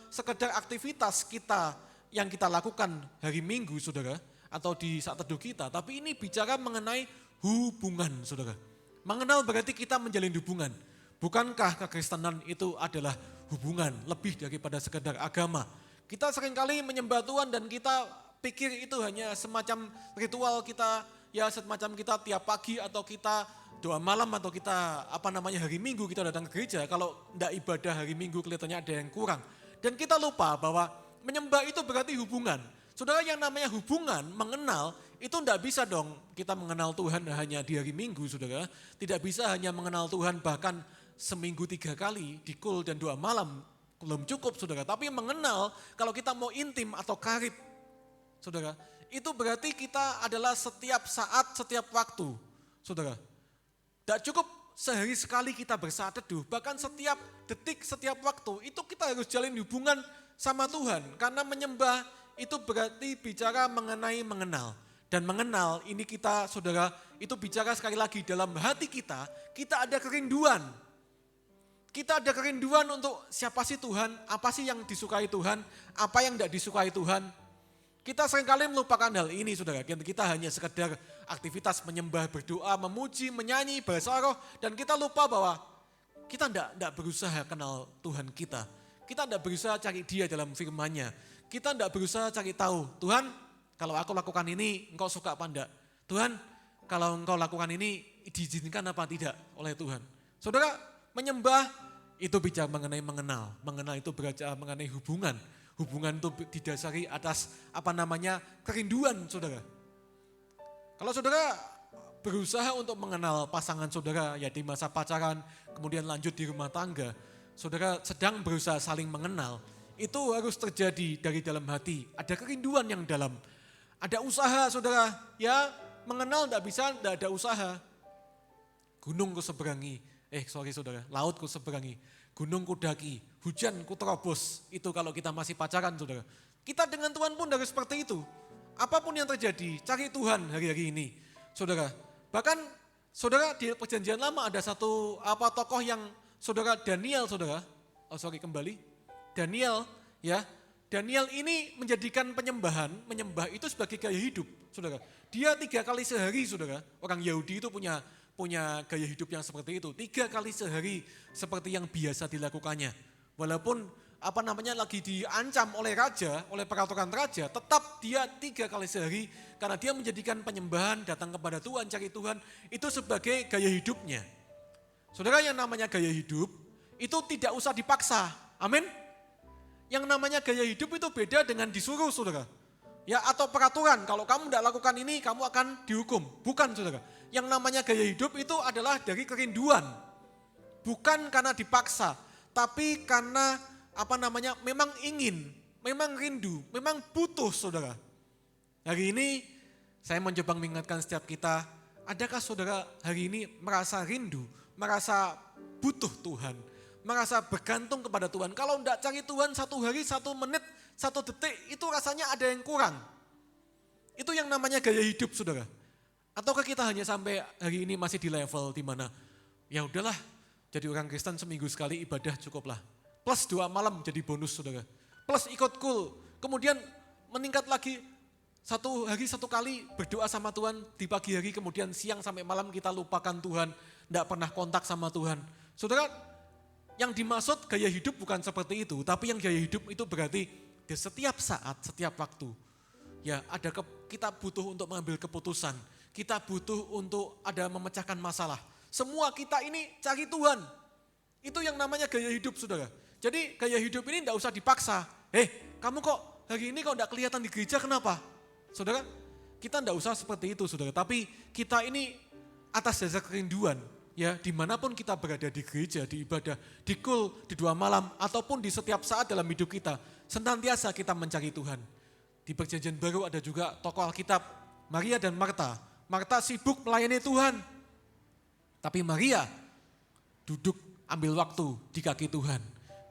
sekedar aktivitas kita yang kita lakukan hari Minggu, saudara, atau di saat teduh kita, tapi ini bicara mengenai hubungan, saudara. Mengenal berarti kita menjalin hubungan. Bukankah kekristenan itu adalah hubungan lebih daripada sekedar agama? Kita seringkali menyembah Tuhan dan kita pikir itu hanya semacam ritual kita, ya semacam kita tiap pagi atau kita doa malam atau kita hari Minggu kita datang ke gereja. Kalau tidak ibadah hari Minggu kelihatannya ada yang kurang. Dan kita lupa bahwa menyembah itu berarti hubungan. Saudara, yang namanya hubungan, mengenal, itu tidak bisa dong kita mengenal Tuhan hanya di hari Minggu, saudara. Tidak bisa hanya mengenal Tuhan bahkan seminggu 3 kali di kul dan doa malam, belum cukup, saudara. Tapi mengenal, kalau kita mau intim atau karib, saudara, itu berarti kita adalah setiap saat, setiap waktu, saudara. Tidak cukup sehari sekali kita bersaat teduh, bahkan setiap detik, setiap waktu, itu kita harus jalin hubungan sama Tuhan. Karena menyembah itu berarti bicara mengenai mengenal. Dan mengenal ini kita, saudara, itu bicara sekali lagi dalam hati kita ada kerinduan. Kita ada kerinduan untuk siapa sih Tuhan, apa sih yang disukai Tuhan, apa yang tidak disukai Tuhan. Kita seringkali melupakan hal ini, saudara. Kita hanya sekedar aktivitas menyembah, berdoa, memuji, menyanyi, bahasa roh. Dan kita lupa bahwa kita tidak berusaha kenal Tuhan kita. Kita tidak berusaha cari Dia dalam firman-Nya. Kita tidak berusaha cari tahu, Tuhan kalau aku lakukan ini engkau suka apa enggak? Tuhan kalau engkau lakukan ini diizinkan apa tidak oleh Tuhan? Saudara, menyembah itu bicara mengenai mengenal. Mengenal itu bicara mengenai hubungan. Hubungan itu didasari atas kerinduan, saudara. Kalau saudara berusaha untuk mengenal pasangan saudara ya di masa pacaran, kemudian lanjut di rumah tangga, saudara sedang berusaha saling mengenal. Itu harus terjadi dari dalam hati. Ada kerinduan yang dalam. Ada usaha, saudara. Ya, mengenal tidak bisa, tidak ada usaha. Gunung ku seberangi. Saudara. Laut ku seberangi. Gunung ku daki. Hujan ku terobos. Itu kalau kita masih pacaran, saudara. Kita dengan Tuhan pun harus seperti itu. Apapun yang terjadi, cari Tuhan hari-hari ini. Saudara. Bahkan, saudara, di perjanjian lama ada satu tokoh yang, saudara, Daniel, saudara. Kembali. Daniel, ya, Daniel ini menjadikan menyembah itu sebagai gaya hidup, saudara. Dia 3 kali sehari, saudara. Orang Yahudi itu punya gaya hidup yang seperti itu. 3 kali sehari seperti yang biasa dilakukannya. Walaupun lagi diancam oleh raja, oleh peraturan raja, tetap dia 3 kali sehari karena dia menjadikan penyembahan, datang kepada Tuhan, cari Tuhan, itu sebagai gaya hidupnya. Saudara, yang namanya gaya hidup itu tidak usah dipaksa. Amin. Yang namanya gaya hidup itu beda dengan disuruh, saudara. Ya, atau peraturan, kalau kamu tidak lakukan ini, kamu akan dihukum. Bukan, saudara. Yang namanya gaya hidup itu adalah dari kerinduan. Bukan karena dipaksa, tapi karena memang ingin, memang rindu, memang butuh saudara. Hari ini saya mencoba mengingatkan setiap kita, adakah saudara hari ini merasa rindu, merasa butuh Tuhan, merasa bergantung kepada Tuhan. Kalau enggak cari Tuhan 1 hari, 1 menit, 1 detik, itu rasanya ada yang kurang. Itu yang namanya gaya hidup saudara. Ataukah kita hanya sampai hari ini masih di level di mana ya udahlah, jadi orang Kristen seminggu sekali ibadah cukuplah. Plus 2 malam jadi bonus saudara. Plus ikut kul, kemudian meningkat lagi 1 hari 1 kali berdoa sama Tuhan di pagi hari, kemudian siang sampai malam kita lupakan Tuhan, tidak pernah kontak sama Tuhan. Saudara, yang dimaksud gaya hidup bukan seperti itu, tapi yang gaya hidup itu berarti di setiap saat, setiap waktu. Ya, kita butuh untuk mengambil keputusan, kita butuh untuk ada memecahkan masalah. Semua kita ini cari Tuhan. Itu yang namanya gaya hidup saudara. Jadi gaya hidup ini tidak usah dipaksa. Kamu kok hari ini kok tidak kelihatan di gereja, kenapa? Saudara, kita tidak usah seperti itu saudara, tapi kita ini atas dasar kerinduan, ya dimanapun kita berada di gereja, di ibadah, di kul, di 2 malam, ataupun di setiap saat dalam hidup kita, senantiasa kita mencari Tuhan. Di Perjanjian Baru ada juga tokoh Alkitab, Maria dan Marta. Marta sibuk melayani Tuhan, tapi Maria duduk ambil waktu di kaki Tuhan.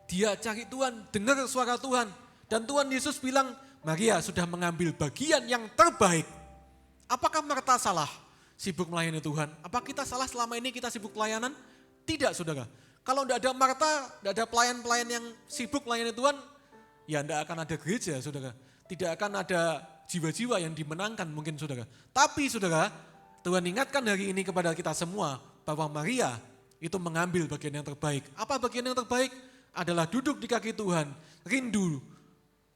Dia cari Tuhan, dengar suara Tuhan, dan Tuhan Yesus bilang, Maria sudah mengambil bagian yang terbaik. Apakah Marta salah sibuk melayani Tuhan? Apa kita salah selama ini kita sibuk pelayanan? Tidak saudara. Kalau tidak ada Marta, tidak ada pelayan-pelayan yang sibuk melayani Tuhan, ya tidak akan ada gereja saudara. Tidak akan ada jiwa-jiwa yang dimenangkan mungkin saudara. Tapi saudara, Tuhan ingatkan hari ini kepada kita semua bahwa Maria itu mengambil bagian yang terbaik. Apa bagian yang terbaik? Adalah duduk di kaki Tuhan, rindu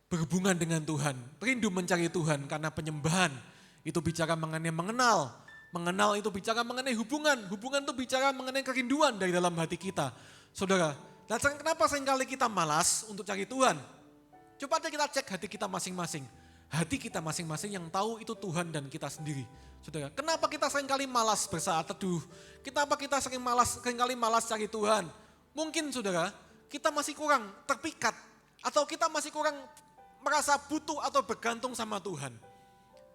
berhubungan dengan Tuhan, rindu mencari Tuhan karena penyembahan itu bicara mengenai mengenal itu bicara mengenai hubungan itu bicara mengenai kerinduan dari dalam hati kita. Saudara, kenapa seringkali kita malas untuk cari Tuhan? Coba deh kita cek hati kita masing-masing. Hati kita masing-masing yang tahu itu Tuhan dan kita sendiri. Saudara, kenapa kita seringkali malas bersaat teduh? Kenapa kita seringkali malas cari Tuhan? Mungkin saudara, kita masih kurang terpikat atau kita masih kurang merasa butuh atau bergantung sama Tuhan.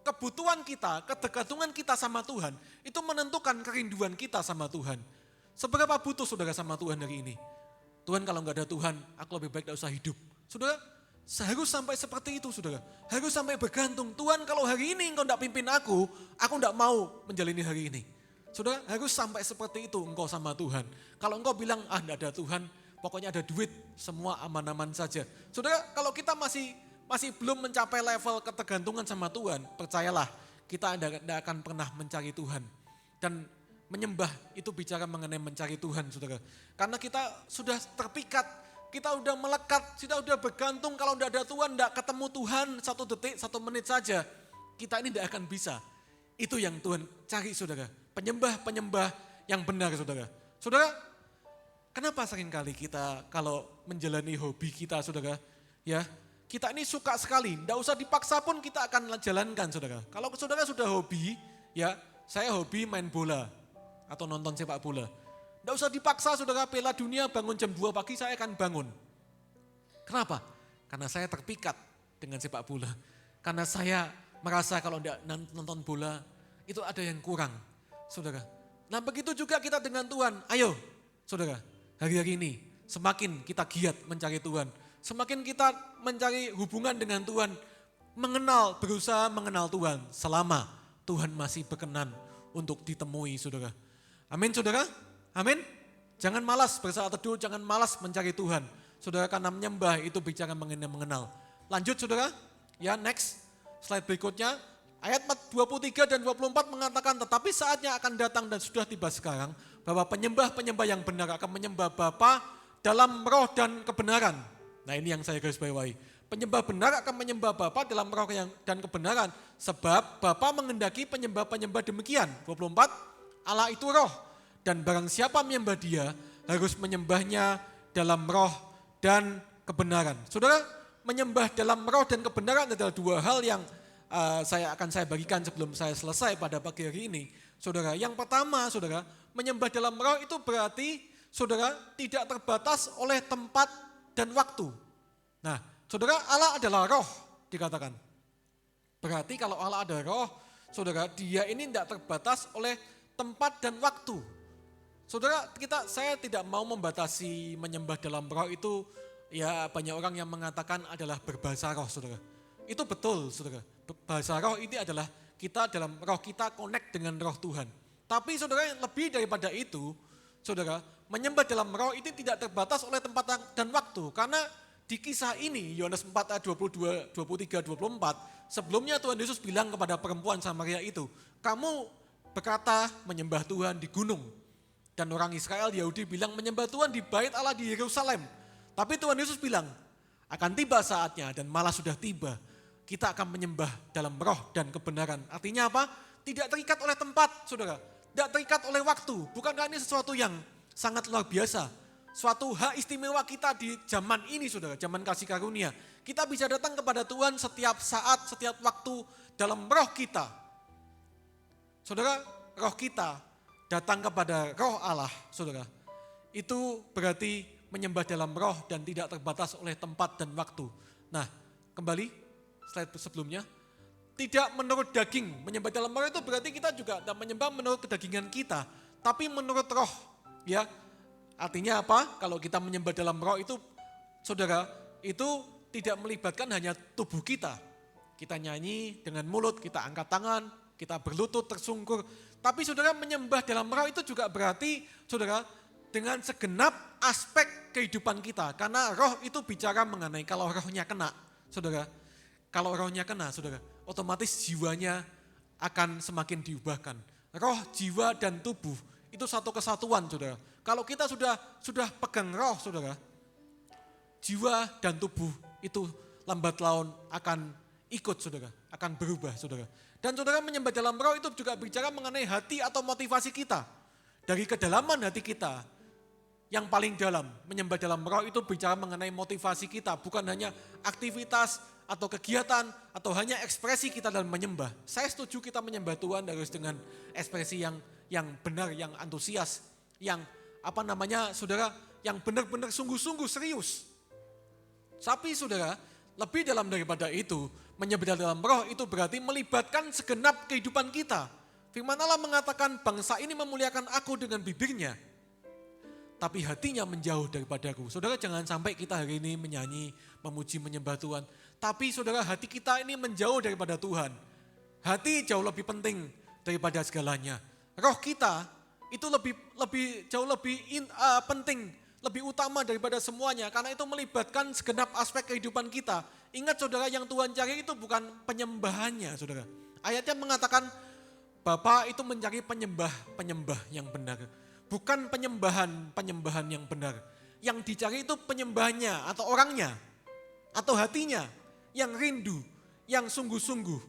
Kebutuhan kita, ketergantungan kita sama Tuhan, itu menentukan kerinduan kita sama Tuhan. Seberapa butuh saudara sama Tuhan hari ini? Tuhan, kalau nggak ada Tuhan, aku lebih baik tidak usah hidup. Saudara, harus sampai seperti itu saudara. Harus sampai bergantung. Tuhan, kalau hari ini engkau tidak pimpin aku tidak mau menjalani hari ini. Saudara, harus sampai seperti itu engkau sama Tuhan. Kalau engkau bilang, tidak ada Tuhan, pokoknya ada duit, semua aman-aman saja. Saudara, kalau kita masih belum mencapai level ketergantungan sama Tuhan, percayalah kita tidak akan pernah mencari Tuhan. Dan menyembah itu bicara mengenai mencari Tuhan saudara. Karena kita sudah terpikat, kita sudah melekat, kita sudah bergantung, kalau tidak ada Tuhan, tidak ketemu Tuhan 1 detik, 1 menit saja, kita ini tidak akan bisa. Itu yang Tuhan cari saudara, penyembah-penyembah yang benar saudara. Saudara, kenapa seringkali kita kalau menjalani hobi kita saudara, ya kita ini suka sekali, tidak usah dipaksa pun kita akan jalankan saudara. Kalau saudara sudah hobi, ya saya hobi main bola atau nonton sepak bola. Tidak usah dipaksa saudara, Piala Dunia bangun jam 2 pagi saya akan bangun. Kenapa? Karena saya terpikat dengan sepak bola. Karena saya merasa kalau tidak nonton bola itu ada yang kurang saudara. Nah begitu juga kita dengan Tuhan. Ayo saudara, hari-hari ini semakin kita giat mencari Tuhan. Semakin kita mencari hubungan dengan Tuhan, berusaha mengenal Tuhan selama Tuhan masih berkenan untuk ditemui saudara. Amin saudara, amin. Jangan malas bersaat teduh, jangan malas mencari Tuhan. Saudara, karena menyembah itu bicara mengenai mengenal. Lanjut saudara, ya next slide berikutnya. Ayat 23 dan 24 mengatakan, tetapi saatnya akan datang dan sudah tiba sekarang, bahwa penyembah-penyembah yang benar akan menyembah Bapa dalam roh dan kebenaran. Nah ini yang saya garis bawahi. Penyembah benar akan menyembah Bapa dalam roh dan kebenaran. Sebab Bapa menghendaki penyembah-penyembah demikian. 24, Allah itu roh. Dan barang siapa menyembah dia harus menyembahnya dalam roh dan kebenaran. Saudara, menyembah dalam roh dan kebenaran adalah 2 hal yang saya bagikan sebelum saya selesai pada pagi hari ini. Saudara, yang pertama saudara, menyembah dalam roh itu berarti saudara tidak terbatas oleh tempat dan waktu. Nah, saudara, Allah adalah roh dikatakan. Berarti kalau Allah ada roh, saudara, dia ini tidak terbatas oleh tempat dan waktu. Saudara, saya tidak mau membatasi menyembah dalam roh itu, ya banyak orang yang mengatakan adalah berbahasa roh, saudara. Itu betul, saudara. Bahasa roh ini adalah kita dalam roh kita connect dengan roh Tuhan. Tapi saudara, lebih daripada itu, saudara, menyembah dalam roh itu tidak terbatas oleh tempat dan waktu. Karena di kisah ini, Yohanes 4 ayat 22, 23, 24, sebelumnya Tuhan Yesus bilang kepada perempuan Samaria itu, kamu berkata menyembah Tuhan di gunung. Dan orang Israel, Yahudi bilang menyembah Tuhan di bait Allah di Yerusalem. Tapi Tuhan Yesus bilang, akan tiba saatnya dan malah sudah tiba. Kita akan menyembah dalam roh dan kebenaran. Artinya apa? Tidak terikat oleh tempat, saudara. Tidak terikat oleh waktu. Bukankah ini sesuatu yang sangat luar biasa? Suatu hak istimewa kita di zaman ini, saudara. Zaman kasih karunia. Kita bisa datang kepada Tuhan setiap saat, setiap waktu dalam roh kita. Saudara, roh kita datang kepada roh Allah, saudara. Itu berarti menyembah dalam roh dan tidak terbatas oleh tempat dan waktu. Nah, kembali slide sebelumnya. Tidak menurut daging, menyembah dalam roh itu berarti kita juga tidak menyembah menurut kedagingan kita, tapi menurut roh. Ya, artinya apa? Kalau kita menyembah dalam roh itu, saudara, itu tidak melibatkan hanya tubuh kita. Kita nyanyi dengan mulut, kita angkat tangan, kita berlutut, tersungkur. Tapi saudara, menyembah dalam roh itu juga berarti, saudara, dengan segenap aspek kehidupan kita. Karena roh itu bicara mengenai kalau rohnya kena, saudara. Kalau rohnya kena, saudara, otomatis jiwanya akan semakin diubahkan. Roh, jiwa, dan tubuh itu satu kesatuan, saudara. Kalau kita sudah pegang roh, saudara, jiwa dan tubuh itu lambat laun akan ikut, saudara, akan berubah, saudara. Dan saudara, menyembah dalam roh itu juga bicara mengenai hati atau motivasi kita. Dari kedalaman hati kita, yang paling dalam, menyembah dalam roh itu bicara mengenai motivasi kita, bukan hanya aktivitas atau kegiatan, atau hanya ekspresi kita dalam menyembah. Saya setuju kita menyembah Tuhan harus dengan ekspresi yang benar, yang antusias, yang saudara, yang benar-benar sungguh-sungguh serius. Tapi saudara, lebih dalam daripada itu, menyembah dalam roh itu berarti melibatkan segenap kehidupan kita. Firman Allah mengatakan bangsa ini memuliakan aku dengan bibirnya, tapi hatinya menjauh daripadaku. Saudara, jangan sampai kita hari ini menyanyi, memuji, menyembah Tuhan, tapi saudara, hati kita ini menjauh daripada Tuhan. Hati jauh lebih penting daripada segalanya. Roh kita itu jauh lebih penting, lebih utama daripada semuanya, karena itu melibatkan segenap aspek kehidupan kita. Ingat saudara, yang Tuhan cari itu bukan penyembahannya, saudara. Ayatnya mengatakan Bapa itu mencari penyembah yang benar. Bukan penyembahan yang benar. Yang dicari itu penyembahnya atau orangnya, atau hatinya yang rindu, yang sungguh-sungguh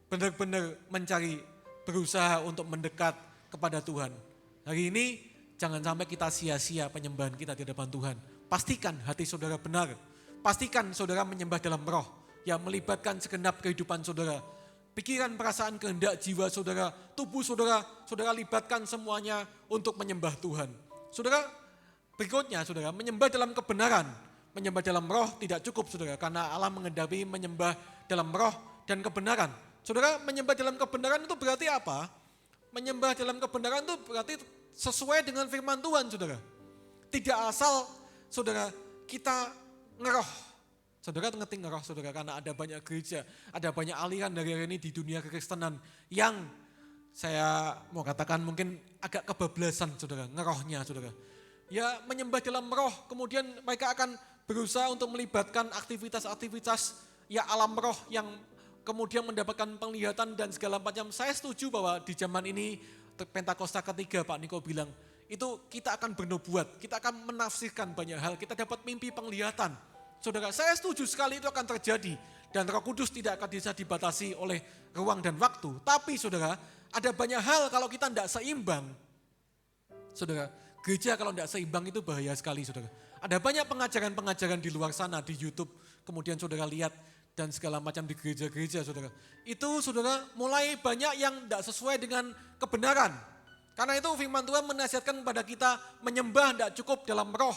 benar-benar mencari, berusaha untuk mendekat kepada Tuhan. Hari ini jangan sampai kita sia-sia penyembahan kita di hadapan Tuhan. Pastikan hati saudara benar. Pastikan saudara menyembah dalam roh yang melibatkan segenap kehidupan saudara. Pikiran, perasaan, kehendak, jiwa saudara, tubuh saudara, saudara libatkan semuanya untuk menyembah Tuhan. Saudara, berikutnya saudara, menyembah dalam kebenaran. Menyembah dalam roh tidak cukup, saudara, karena Allah mengendapi menyembah dalam roh dan kebenaran. Saudara, menyembah dalam kebenaran itu berarti apa? Menyembah dalam kebenaran itu berarti sesuai dengan firman Tuhan, saudara. Tidak asal, saudara, kita ngeroh. Saudara ngerti ngeroh, saudara, karena ada banyak gereja, ada banyak aliran dari hari ini di dunia kekristenan yang saya mau katakan mungkin agak kebablasan, saudara, ngerohnya, saudara. Ya, menyembah dalam roh, kemudian mereka akan berusaha untuk melibatkan aktivitas-aktivitas ya alam roh yang kemudian mendapatkan penglihatan dan segala macam. Saya setuju bahwa di zaman ini, Pentakosta ketiga Pak Niko bilang, itu kita akan bernubuat, kita akan menafsirkan banyak hal, kita dapat mimpi penglihatan. Saudara, saya setuju sekali itu akan terjadi dan Roh Kudus tidak akan bisa dibatasi oleh ruang dan waktu. Tapi saudara, ada banyak hal kalau kita tidak seimbang. Saudara, gereja kalau tidak seimbang itu bahaya sekali, saudara. Ada banyak pengajaran-pengajaran di luar sana, di YouTube, kemudian saudara lihat, dan segala macam di gereja-gereja, saudara. Itu saudara mulai banyak yang tidak sesuai dengan kebenaran. Karena itu firman Tuhan menasihatkan kepada kita menyembah tidak cukup dalam roh,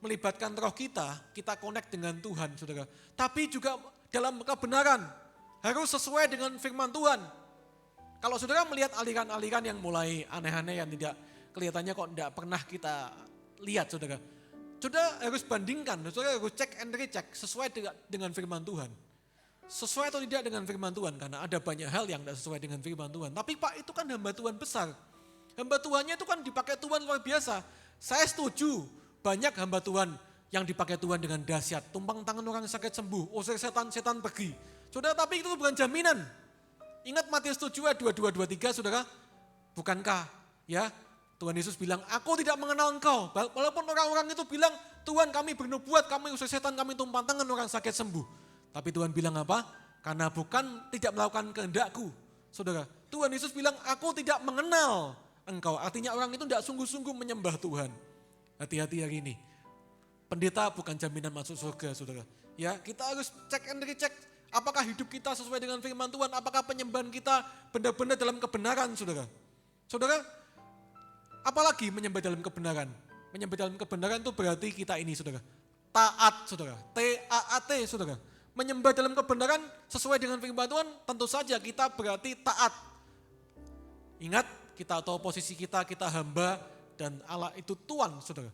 melibatkan roh kita connect dengan Tuhan, saudara. Tapi juga dalam kebenaran, harus sesuai dengan firman Tuhan. Kalau saudara melihat aliran-aliran yang mulai aneh-aneh, yang tidak kelihatannya kok tidak pernah kita lihat, saudara. Saudara harus bandingkan, saudara harus cek and recheck sesuai dengan firman Tuhan. Sesuai atau tidak dengan firman Tuhan, karena ada banyak hal yang tidak sesuai dengan firman Tuhan. Tapi Pak, itu kan hamba Tuhan besar. Hamba Tuhannya itu kan dipakai Tuhan luar biasa. Saya setuju, banyak hamba Tuhan yang dipakai Tuhan dengan dahsyat. Tumpang tangan orang sakit sembuh, usir setan pergi. Saudara, tapi itu bukan jaminan. Ingat Matius 7 ayat 22-23, saudara. Bukankah ya Tuhan Yesus bilang, aku tidak mengenal engkau. Walaupun orang-orang itu bilang, Tuhan kami bernubuat, kami usir setan, kami tumpang tangan orang sakit sembuh. Tapi Tuhan bilang apa? Karena bukan tidak melakukan kehendakku. Saudara, Tuhan Yesus bilang, aku tidak mengenal engkau. Artinya orang itu tidak sungguh-sungguh menyembah Tuhan. Hati-hati hari ini. Pendeta bukan jaminan masuk surga, saudara. Ya, kita harus cek and recheck. Apakah hidup kita sesuai dengan firman Tuhan? Apakah penyembahan kita benar-benar dalam kebenaran, saudara? Saudara, apalagi menyembah dalam kebenaran? Menyembah dalam kebenaran itu berarti kita ini, saudara. Taat, saudara. T-A-A-T, saudara. Menyembah dalam kebenaran sesuai dengan firman Tuhan, tentu saja kita berarti taat. Ingat, kita tahu posisi kita hamba dan Allah itu Tuhan, saudara.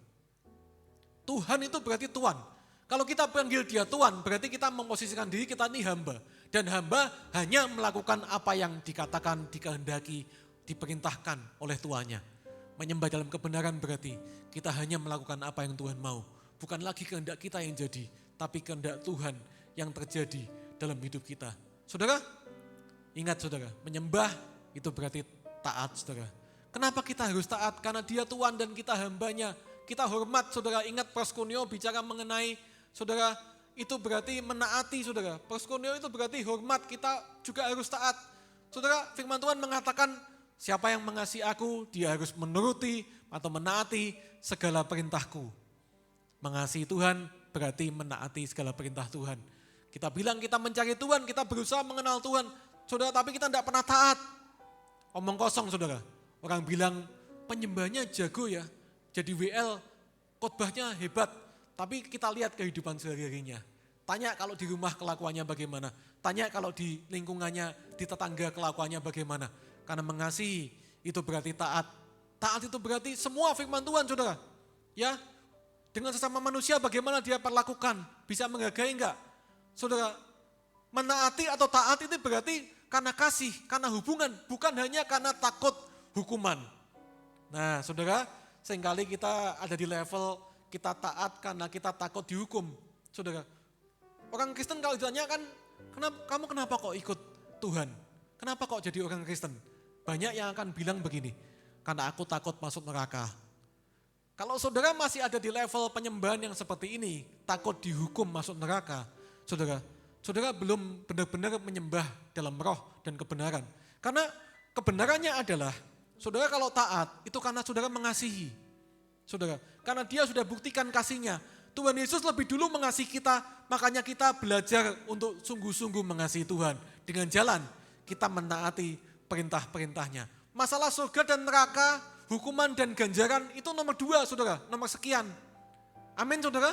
Tuhan itu berarti Tuhan. Kalau kita panggil dia Tuhan, berarti kita memposisikan diri kita ini hamba. Dan hamba hanya melakukan apa yang dikatakan, dikehendaki, diperintahkan oleh tuannya. Menyembah dalam kebenaran berarti kita hanya melakukan apa yang Tuhan mau. Bukan lagi kehendak kita yang jadi, tapi kehendak Tuhan yang terjadi dalam hidup kita. Saudara, ingat saudara, menyembah itu berarti taat, saudara. Kenapa kita harus taat? Karena dia Tuhan dan kita hambanya. Kita hormat, saudara. Ingat Proskuneo bicara mengenai, saudara, itu berarti menaati, saudara. Proskuneo itu berarti hormat, kita juga harus taat. Saudara, firman Tuhan mengatakan, siapa yang mengasihi aku, dia harus menuruti atau menaati segala perintahku. Mengasihi Tuhan berarti menaati segala perintah Tuhan. Kita bilang kita mencari Tuhan, kita berusaha mengenal Tuhan. Saudara, tapi kita tidak pernah taat. Omong kosong, saudara. Orang bilang penyembahnya jago ya, jadi WL, khotbahnya hebat. Tapi kita lihat kehidupan sehari-harinya. Tanya kalau di rumah kelakuannya bagaimana. Tanya kalau di lingkungannya, di tetangga kelakuannya bagaimana. Karena mengasihi itu berarti taat. Taat itu berarti semua firman Tuhan, saudara. Ya, dengan sesama manusia bagaimana dia perlakukan, bisa menghargai enggak? Saudara, menaati atau taat itu berarti karena kasih, karena hubungan, bukan hanya karena takut hukuman. Nah, saudara, seringkali kita ada di level kita taat karena kita takut dihukum. Saudara, orang Kristen kalau ditanyakan, kamu kenapa kok ikut Tuhan? Kenapa kok jadi orang Kristen? Banyak yang akan bilang begini, karena aku takut masuk neraka. Kalau saudara masih ada di level penyembahan yang seperti ini, takut dihukum masuk neraka, saudara belum benar-benar menyembah dalam roh dan kebenaran. Karena kebenarannya adalah, saudara kalau taat itu karena saudara mengasihi. Saudara, karena dia sudah buktikan kasihnya. Tuhan Yesus lebih dulu mengasihi kita, makanya kita belajar untuk sungguh-sungguh mengasihi Tuhan. Dengan jalan kita menaati perintah-perintahnya. Masalah surga dan neraka, hukuman dan ganjaran itu nomor 2, saudara, nomor sekian. Amin, saudara.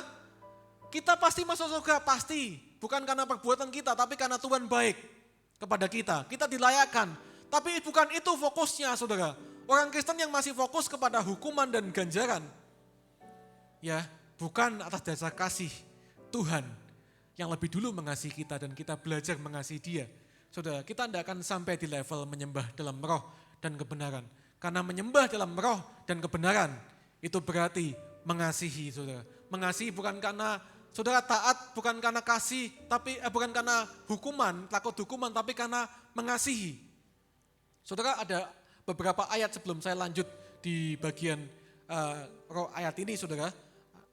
Kita pasti masuk surga, pasti. Bukan karena perbuatan kita, tapi karena Tuhan baik kepada kita. Kita dilayakkan. Tapi bukan itu fokusnya, saudara. Orang Kristen yang masih fokus kepada hukuman dan ganjaran, ya, bukan atas dasar kasih Tuhan yang lebih dulu mengasihi kita dan kita belajar mengasihi Dia. Saudara, kita tidak akan sampai di level menyembah dalam roh dan kebenaran. Karena menyembah dalam roh dan kebenaran itu berarti mengasihi, saudara. Mengasihi bukan karena saudara taat, bukan karena kasih, tapi bukan karena hukuman, takut hukuman, tapi karena mengasihi. Saudara, ada beberapa ayat sebelum saya lanjut di bagian ayat ini, saudara.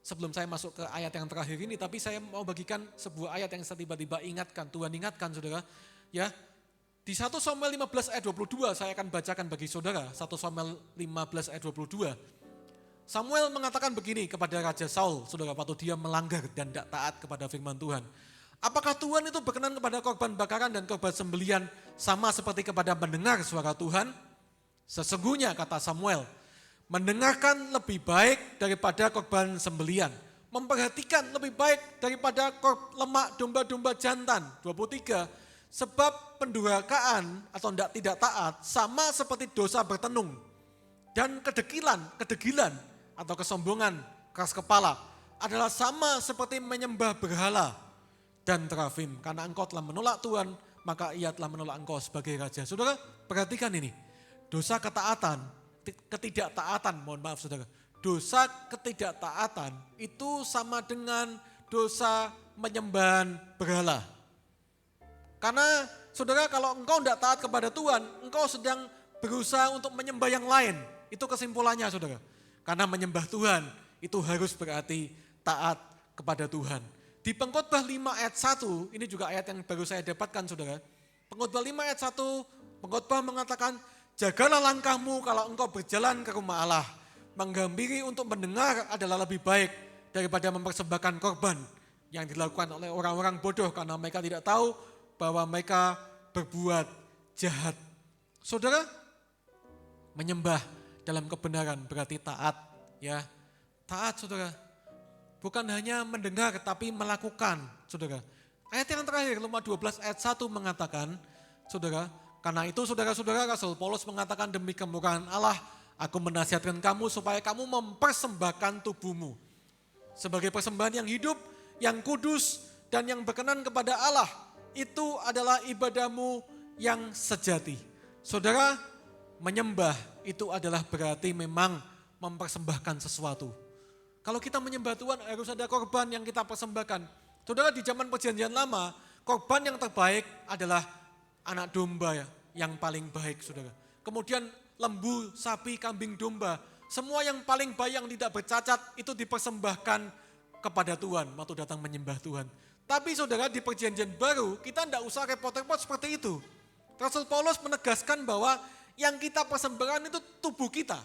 Sebelum saya masuk ke ayat yang terakhir ini, tapi saya mau bagikan sebuah ayat yang saya tiba-tiba ingatkan, Tuhan ingatkan, saudara. Ya, di 1 Samuel 15 ayat 22 saya akan bacakan bagi saudara. 1 Samuel 15 ayat 22. Samuel mengatakan begini kepada Raja Saul, saudara, waktu dia melanggar dan tidak taat kepada firman Tuhan. Apakah Tuhan itu berkenan kepada korban bakaran dan korban sembelihan sama seperti kepada mendengar suara Tuhan? Sesungguhnya, kata Samuel, mendengarkan lebih baik daripada korban sembelihan. memperhatikan lebih baik daripada lemak domba-domba jantan. 23, sebab pendurhakaan atau tidak taat sama seperti dosa bertenung. Dan kedegilan atau kesombongan keras kepala adalah sama seperti menyembah berhala dan terafim. Karena engkau telah menolak Tuhan, maka ia telah menolak engkau sebagai raja. Saudara, perhatikan ini. Dosa ketidaktaatan, mohon maaf saudara. Dosa ketidaktaatan itu sama dengan dosa menyembah berhala. Karena saudara, kalau engkau tidak taat kepada Tuhan, engkau sedang berusaha untuk menyembah yang lain. Itu kesimpulannya saudara. Karena menyembah Tuhan itu harus berarti taat kepada Tuhan. Di Pengkhotbah 5 ayat 1, ini juga ayat yang baru saya dapatkan saudara. Pengkhotbah 5 ayat 1, pengkhotbah mengatakan, jagalah langkahmu kalau engkau berjalan ke rumah Allah. Menghampiri untuk mendengar adalah lebih baik daripada mempersembahkan korban yang dilakukan oleh orang-orang bodoh karena mereka tidak tahu bahwa mereka berbuat jahat. Saudara, menyembah dalam kebenaran berarti taat, ya. Taat saudara, bukan hanya mendengar tapi melakukan saudara. Ayat yang terakhir, Roma 12 ayat 1 mengatakan, saudara, karena itu saudara-saudara, Rasul Paulus mengatakan demi kemurahan Allah, aku menasihatkan kamu supaya kamu mempersembahkan tubuhmu sebagai persembahan yang hidup, yang kudus, dan yang berkenan kepada Allah. Itu adalah ibadahmu yang sejati. Saudara, menyembah itu adalah berarti memang mempersembahkan sesuatu. Kalau kita menyembah Tuhan harus ada korban yang kita persembahkan. Saudara, di zaman perjanjian lama, korban yang terbaik adalah anak domba yang paling baik saudara. Kemudian lembu, sapi, kambing, domba. Semua yang paling baik yang tidak bercacat itu dipersembahkan kepada Tuhan waktu datang menyembah Tuhan. Tapi saudara, di perjanjian baru kita tidak usah repot-repot seperti itu. Rasul Paulus menegaskan bahwa yang kita persembahkan itu tubuh kita.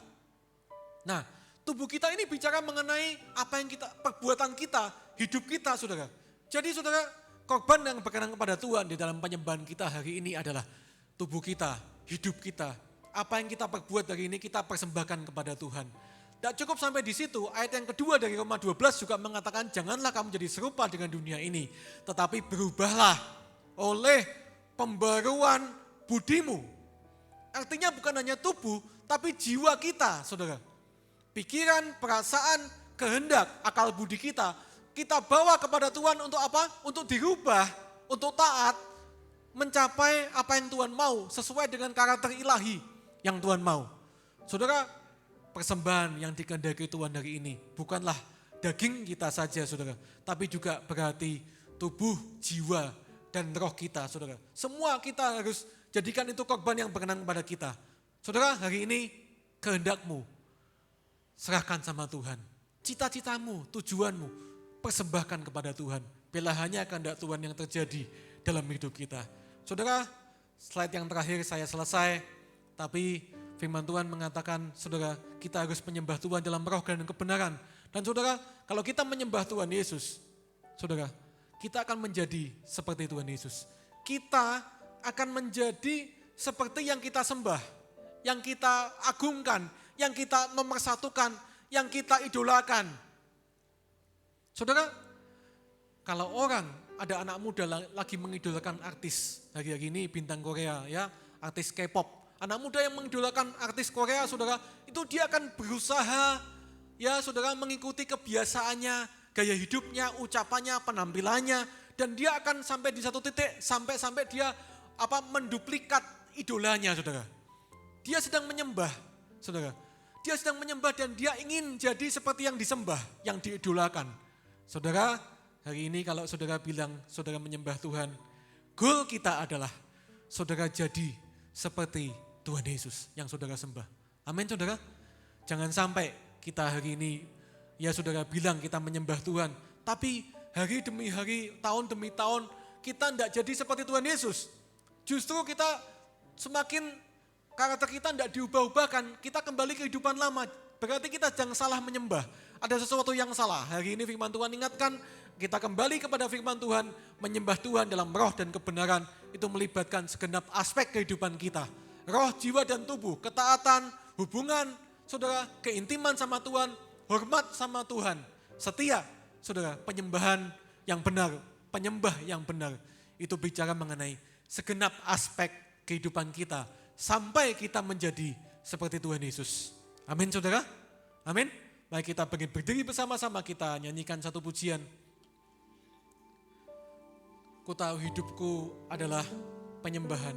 Nah, tubuh kita ini bicara mengenai apa yang kita, perbuatan kita, hidup kita saudara. Jadi saudara, korban yang berkenan kepada Tuhan di dalam penyembahan kita hari ini adalah tubuh kita, hidup kita. Apa yang kita perbuat hari ini kita persembahkan kepada Tuhan. Tidak cukup sampai di situ, ayat yang kedua dari Roma 12 juga mengatakan janganlah kamu jadi serupa dengan dunia ini. Tetapi berubahlah oleh pembaruan budimu. Artinya bukan hanya tubuh, tapi jiwa kita saudara. Pikiran, perasaan, kehendak, akal budi kita bawa kepada Tuhan untuk apa? Untuk dirubah, untuk taat, mencapai apa yang Tuhan mau, sesuai dengan karakter ilahi yang Tuhan mau. Saudara, persembahan yang dikehendaki Tuhan hari ini bukanlah daging kita saja saudara, tapi juga berarti tubuh, jiwa, dan roh kita saudara. Semua kita harus jadikan itu korban yang berkenan kepada kita. Saudara, hari ini kehendakmu serahkan sama Tuhan. Cita-citamu, tujuanmu, persembahkan kepada Tuhan. Bila hanya kehendak Tuhan yang terjadi dalam hidup kita. Saudara, slide yang terakhir saya selesai, tapi firman Tuhan mengatakan, saudara, kita harus menyembah Tuhan dalam roh dan kebenaran. Dan saudara, kalau kita menyembah Tuhan Yesus, saudara, kita akan menjadi seperti Tuhan Yesus. Kita akan menjadi seperti yang kita sembah, yang kita agungkan, yang kita nomorsatukan, yang kita idolakan. Saudara, kalau orang, ada anak muda lagi mengidolakan artis, hari-hari ini bintang Korea ya, artis K-pop. Anak muda yang mengidolakan artis Korea, saudara, itu dia akan berusaha, ya saudara, mengikuti kebiasaannya, gaya hidupnya, ucapannya, penampilannya, dan dia akan sampai di satu titik, sampai dia menduplikat idolanya, saudara. Dia sedang menyembah, saudara. Dia sedang menyembah dan dia ingin jadi seperti yang disembah, yang diidolakan. Saudara, hari ini kalau saudara bilang saudara menyembah Tuhan, goal kita adalah saudara jadi seperti Tuhan Yesus yang saudara sembah. Amin saudara. Jangan sampai kita hari ini, ya saudara bilang kita menyembah Tuhan, tapi hari demi hari, tahun demi tahun, kita tidak jadi seperti Tuhan Yesus. Justru kita semakin karakter kita tidak diubah-ubahkan, kita kembali kehidupan lama. Berarti kita jangan salah menyembah. Ada sesuatu yang salah. Hari ini firman Tuhan ingatkan, kita kembali kepada firman Tuhan, menyembah Tuhan dalam roh dan kebenaran, itu melibatkan segenap aspek kehidupan kita. Roh, jiwa, dan tubuh, ketaatan, hubungan, saudara, keintiman sama Tuhan, hormat sama Tuhan, setia, saudara, penyembahan yang benar, penyembah yang benar, itu bicara mengenai segenap aspek kehidupan kita, sampai kita menjadi seperti Tuhan Yesus. Amin saudara, amin. Mari kita berdiri bersama-sama, kita nyanyikan satu pujian. Ku tahu hidupku adalah penyembahan.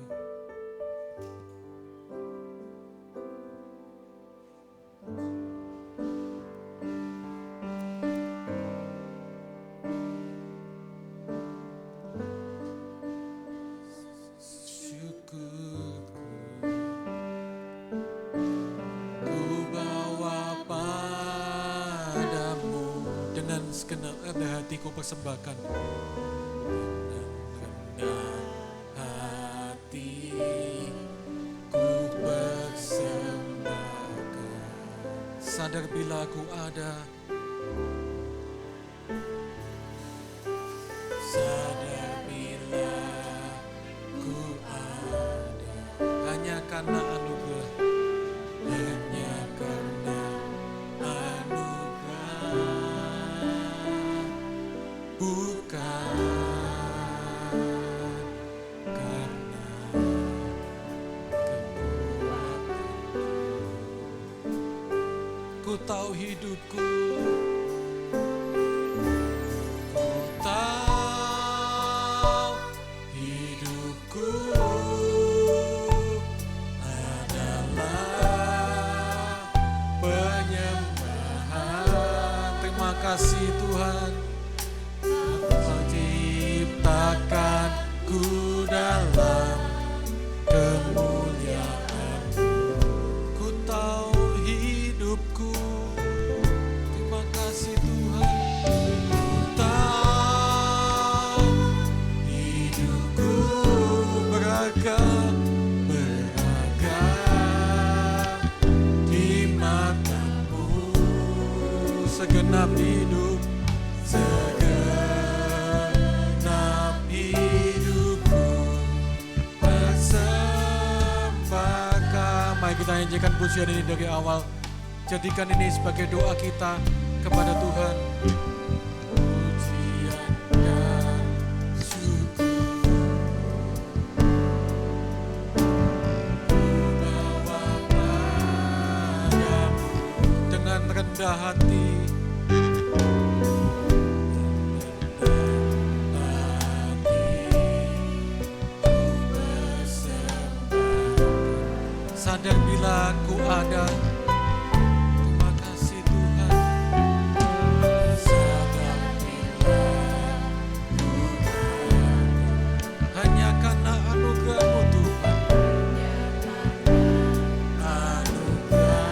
Hatiku persembahkan dengan rendah hati ku persembahkan, sadar bila ku ada, sadar bila ku ada, hanya karena anugerah, hanya karena bukan karena kekuatanku. Ku tahu hidupku, ku tahu hidupku adalah penyembahan. Terima kasih Tuhan, menciptakanku dalam kemuliaan-Mu. Ku tahu hidupku, terima kasih Tuhan. Ku tahu hidupku beragam di mata-Mu. Segenap hidup, kita nyanyikan pujian ini dari awal. Jadikan ini sebagai doa kita kepada Tuhan. Pujian dan syukur bawa padamu dengan rendah hati. Sadar bila ku ada, terima kasih Tuhan. Sadar bila ku ada, hanya karena anugerah-Mu Tuhan. Anugerah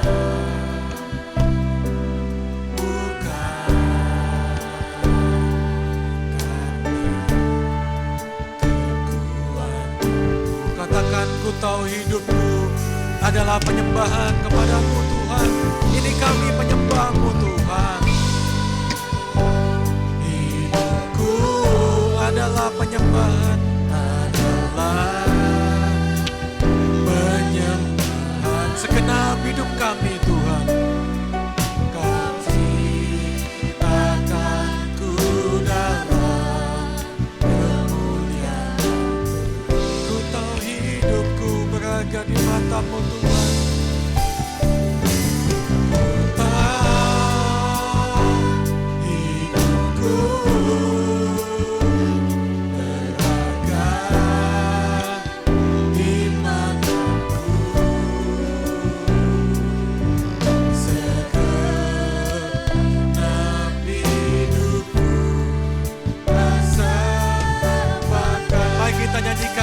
bukan karena kekuatan. Katakan, ku tahu hidupku adalah penyembahan kepada-Mu Tuhan. Ini kami penyembah-Mu Tuhan. Hidupku adalah penyembahan, adalah penyembahan. Segenap hidup kami Tuhan, Kau ciptakanku dalam kemuliaan. Ku tahu hidupku berharga di mata-Mu Tuhan.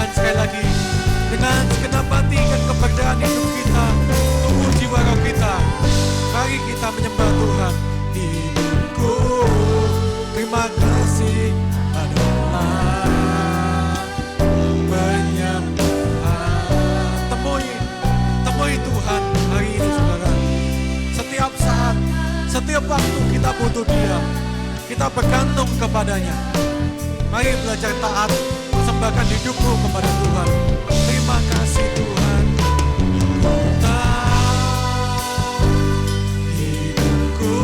Sekali lagi dengan segenap hati dan kepercayaan hidup kita, tubuh jiwa roh kita, mari kita menyembah Tuhan. Hidupku, terima kasih adalah penyembahan. Temui Tuhan hari ini saudara. Setiap saat, setiap waktu kita butuh Dia, kita bergantung kepadanya. Mari belajar taat, persembahkan hidupmu kepada Tuhan. Terima kasih Tuhan. Ku tahu hidupku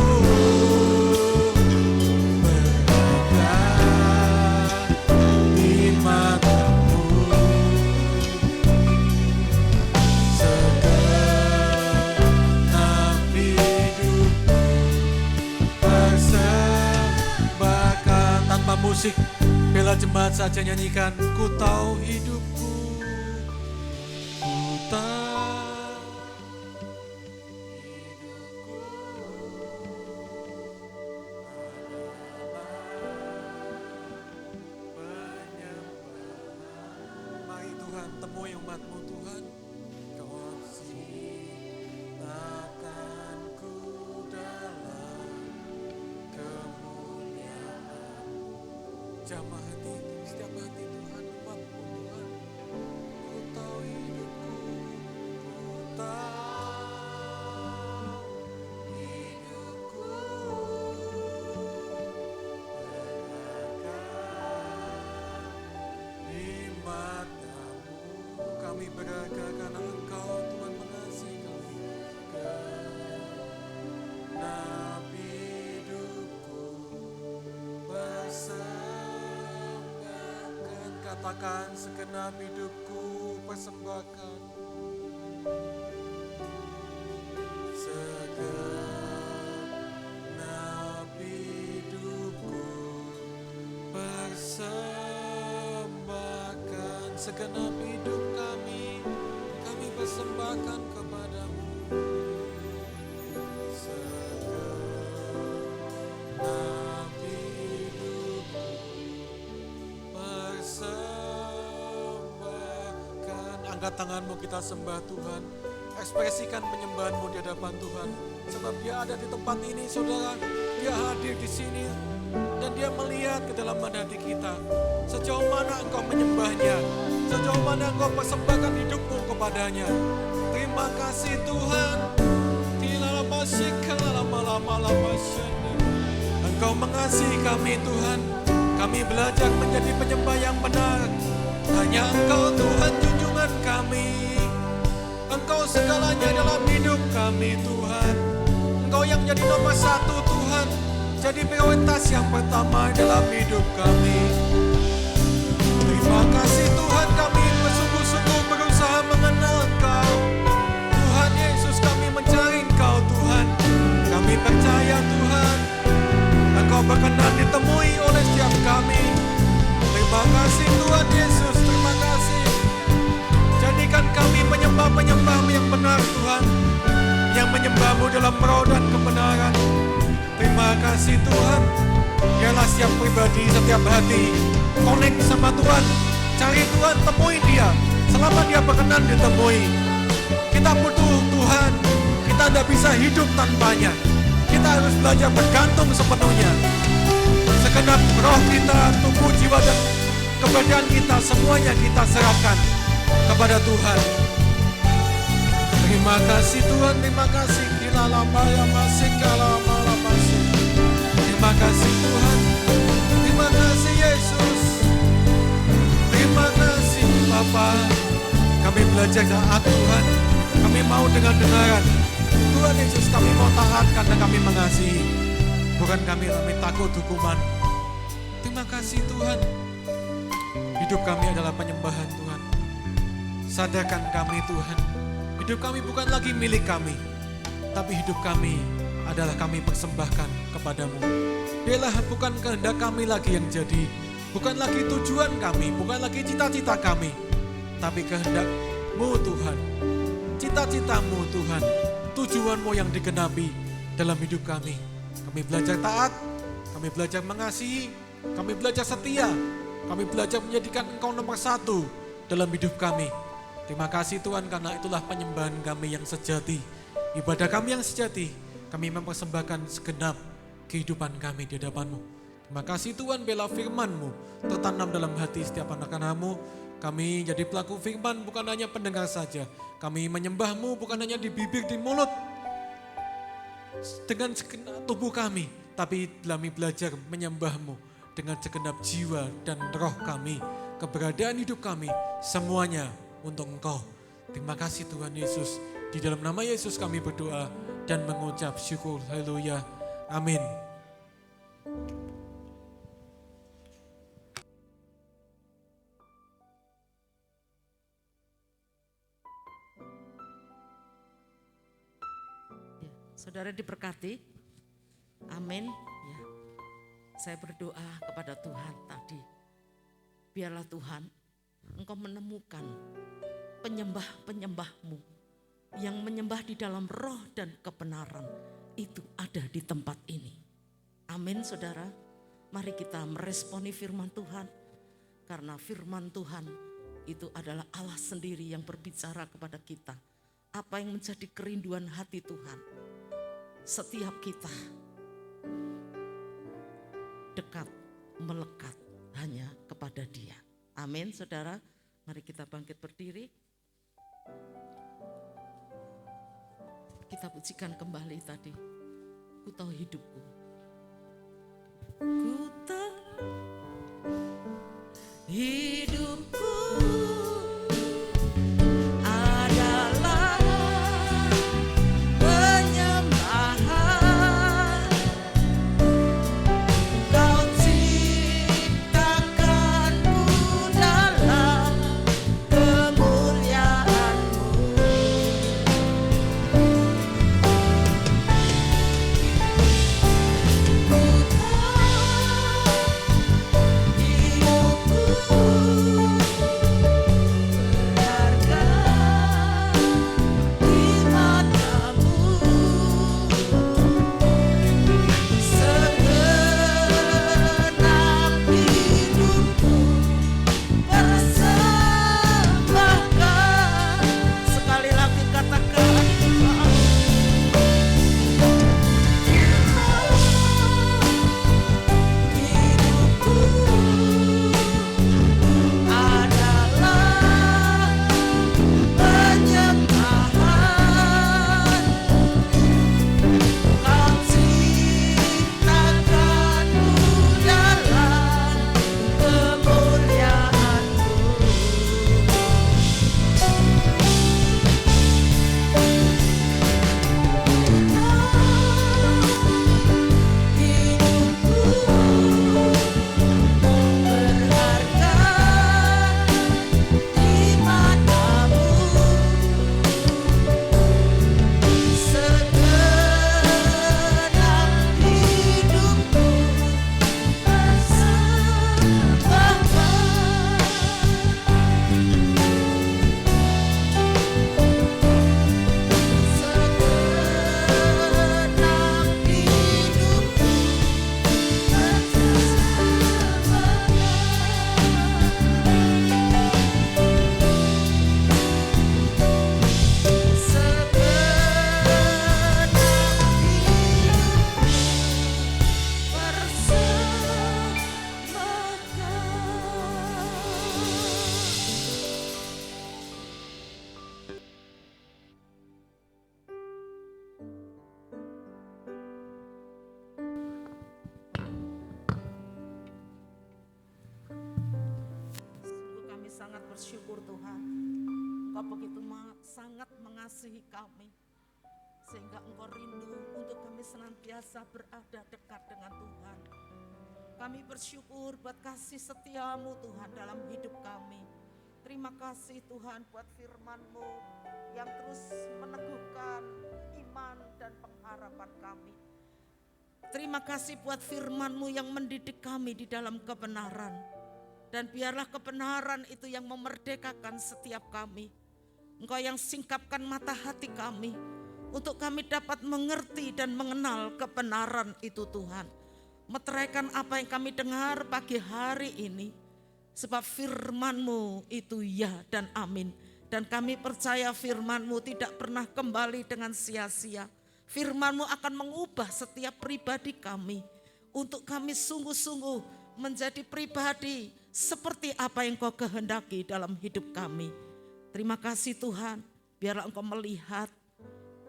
musik. Bela jemaat saja nyanyikan, ku tahu hidupku, ku tahu penyembahan. Mari Tuhan temui umat-Mu Tuhan. Kau ciptakanku dalam kemuliaan. Jamah hati, setiap hati Tuhan, umat-Mu Tuhan. Ku tahu hidupku, ku tahu hidupku beragam di mata-Mu. Kami beragam karena Engkau Tuhan mengasihi kami. Genap hidupku persembahkan, katakan segenap hidupku persembahkan. Segenap hidupku persembahkan, segenap hidup kami persembahkan kepadamu. Segenap hidupku persembahkan. Angkat tanganmu, kita sembah Tuhan. Ekspresikan penyembahanmu di hadapan Tuhan. Sebab Dia ada di tempat ini, saudara. Dia hadir di sini. Dan Dia melihat ke dalam hati kita. Sejauh mana engkau menyembahnya. Sejauh mana engkau persembahkan hidupmu kepadanya. Terima kasih Tuhan. Engkau mengasihi kami Tuhan. Kami belajar menjadi penyembah yang benar. Hanya Engkau Tuhan junjungan kami. Engkau segalanya dalam hidup kami Tuhan. Engkau yang jadi nomor satu Tuhan. Jadi prioritas yang pertama dalam hidup kami. Terima kasih Tuhan, kami bersungguh-sungguh berusaha mengenal Engkau. Tuhan Yesus, kami mencari Engkau Tuhan. Kami percaya Tuhan, Engkau berkenan ditemui oleh setiap kami. Terima kasih Tuhan Yesus, terima kasih. Jadikan kami penyembah-penyembah-Mu yang benar Tuhan. Yang menyembah-Mu dalam roh dan kebenaran. Terima kasih Tuhan. Biarlah setiap pribadi, setiap hati connect sama Tuhan. Cari Tuhan, temui Dia. Selama Dia berkenan ditemui. Kita butuh Tuhan. Kita tidak bisa hidup tanpanya. Kita harus belajar bergantung sepenuhnya. Segenap roh kita, tubuh, jiwa, dan keberadaan kita, semuanya kita serahkan kepada Tuhan. Terima kasih Tuhan, terima kasih. Terima kasih Tuhan. Terima kasih Yesus. Terima kasih Bapa. Kami belajar taat Tuhan. Kami mau dengar-dengaran. Tuhan Yesus, kami mau taat karena kami mengasihi. Bukan kami takut hukuman. Terima kasih Tuhan. Hidup kami adalah penyembahan Tuhan. Sadarkan kami Tuhan. Hidup kami bukan lagi milik kami. Tapi hidup kami adalah kami persembahkan kepadamu. Biarlah bukan kehendak kami lagi yang jadi. Bukan lagi tujuan kami. Bukan lagi cita-cita kami. Tapi kehendak-Mu Tuhan. Cita-cita-Mu Tuhan. Tujuan-Mu yang digenapi dalam hidup kami. Kami belajar taat. Kami belajar mengasihi. Kami belajar setia. Kami belajar menjadikan Engkau nomor satu dalam hidup kami. Terima kasih Tuhan, karena itulah penyembahan kami yang sejati. Ibadah kami yang sejati, kami mempersembahkan segenap kehidupan kami di hadapan-Mu. Terima kasih Tuhan, bela firman-Mu tertanam dalam hati setiap anak-anak-Mu. Kami jadi pelaku firman, bukan hanya pendengar saja. Kami menyembah-Mu bukan hanya di bibir, di mulut, dengan segenap tubuh kami. Tapi kami belajar menyembah-Mu dengan segenap jiwa dan roh kami. Keberadaan hidup kami, semuanya untuk Engkau. Terima kasih Tuhan Yesus. Di dalam nama Yesus kami berdoa dan mengucap syukur. Haleluya. Amin. Saudara diberkati. Amin. Ya. Saya berdoa kepada Tuhan tadi, biarlah Tuhan Engkau menemukan penyembah-penyembah-Mu yang menyembah di dalam roh dan kebenaran, itu ada di tempat ini. Amin saudara, mari kita meresponi firman Tuhan, karena firman Tuhan itu adalah Allah sendiri yang berbicara kepada kita. Apa yang menjadi kerinduan hati Tuhan, setiap kita dekat, melekat hanya kepada Dia. Amin saudara, mari kita bangkit berdiri. Kita pujikan kembali tadi, ku tahu hidupku. Ku tahu hidupku adalah penyembahan. Kau ciptakanku dalam kemuliaan-Mu. Ku bersyukur Tuhan, Engkau begitu sangat mengasihi kami, sehingga Engkau rindu untuk kami senantiasa berada dekat dengan Tuhan. Kami bersyukur buat kasih setia-Mu Tuhan dalam hidup kami. Terima kasih Tuhan buat firman-Mu yang terus meneguhkan iman dan pengharapan kami. Terima kasih buat firman-Mu yang mendidik kami di dalam kebenaran. Dan biarlah kebenaran itu yang memerdekakan setiap kami. Engkau yang singkapkan mata hati kami, untuk kami dapat mengerti dan mengenal kebenaran itu Tuhan. Meteraikan apa yang kami dengar pagi hari ini. Sebab firman-Mu itu ya dan amin. Dan kami percaya firman-Mu tidak pernah kembali dengan sia-sia. Firman-Mu akan mengubah setiap pribadi kami, untuk kami sungguh-sungguh menjadi pribadi seperti apa yang Kau kehendaki dalam hidup kami. Terima kasih Tuhan, biarlah Engkau melihat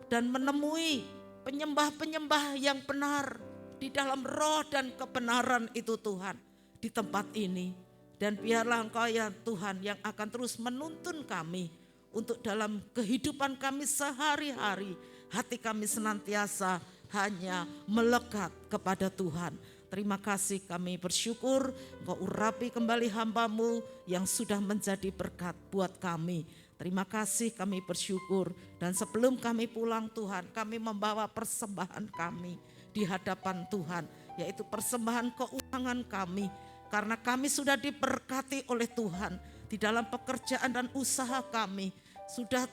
dan menemui penyembah-penyembah yang benar di dalam roh dan kebenaran itu Tuhan di tempat ini. Dan biarlah Engkau ya Tuhan yang akan terus menuntun kami untuk dalam kehidupan kami sehari-hari, hati kami senantiasa hanya melekat kepada Tuhan. Terima kasih, kami bersyukur Engkau urapi kembali hamba-Mu yang sudah menjadi berkat buat kami. Terima kasih, kami bersyukur. Dan sebelum kami pulang Tuhan, kami membawa persembahan kami di hadapan Tuhan yaitu persembahan keuangan kami. Karena kami sudah diberkati oleh Tuhan di dalam pekerjaan dan usaha kami.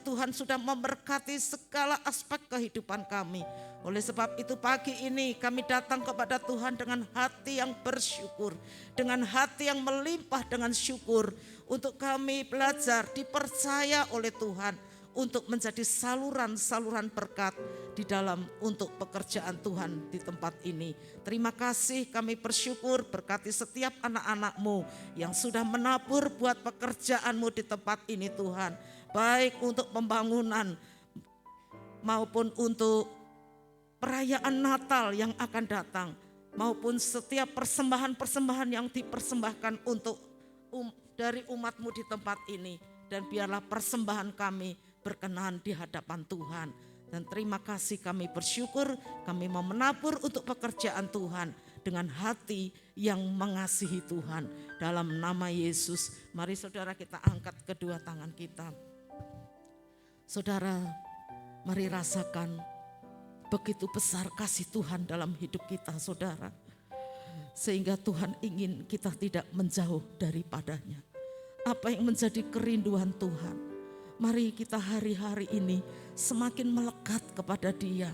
Tuhan sudah memberkati segala aspek kehidupan kami. Oleh sebab itu pagi ini kami datang kepada Tuhan dengan hati yang bersyukur, dengan hati yang melimpah dengan syukur, untuk kami belajar dipercaya oleh Tuhan untuk menjadi saluran-saluran berkat di dalam untuk pekerjaan Tuhan di tempat ini. Terima kasih, kami bersyukur, berkati setiap anak-anak-Mu yang sudah menabur buat pekerjaan-Mu di tempat ini Tuhan. Baik untuk pembangunan maupun untuk perayaan Natal yang akan datang, maupun setiap persembahan-persembahan yang dipersembahkan untuk dari umat-Mu di tempat ini. Dan biarlah persembahan kami berkenan di hadapan Tuhan. Dan terima kasih, kami bersyukur, kami mau menabur untuk pekerjaan Tuhan dengan hati yang mengasihi Tuhan. Dalam nama Yesus, mari saudara kita angkat kedua tangan kita. Saudara, mari rasakan begitu besar kasih Tuhan dalam hidup kita, saudara. Sehingga Tuhan ingin kita tidak menjauh daripadanya. Apa yang menjadi kerinduan Tuhan? Mari kita hari-hari ini semakin melekat kepada Dia.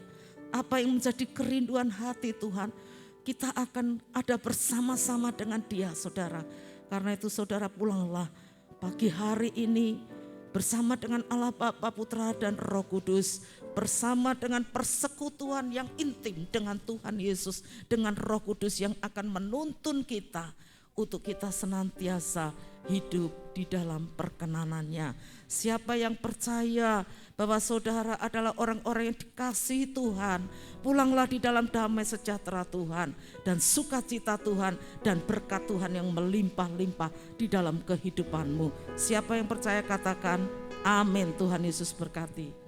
Apa yang menjadi kerinduan hati Tuhan, kita akan ada bersama-sama dengan Dia, saudara. Karena itu saudara, pulanglah pagi hari ini bersama dengan Allah Bapa, Putra dan Roh Kudus, bersama dengan persekutuan yang intim dengan Tuhan Yesus, dengan Roh Kudus yang akan menuntun kita untuk kita senantiasa hidup di dalam perkenanannya. Siapa yang percaya bahwa saudara adalah orang-orang yang dikasihi Tuhan, pulanglah di dalam damai sejahtera Tuhan dan sukacita Tuhan dan berkat Tuhan yang melimpah-limpah di dalam kehidupanmu. Siapa yang percaya katakan amin. Tuhan Yesus berkati.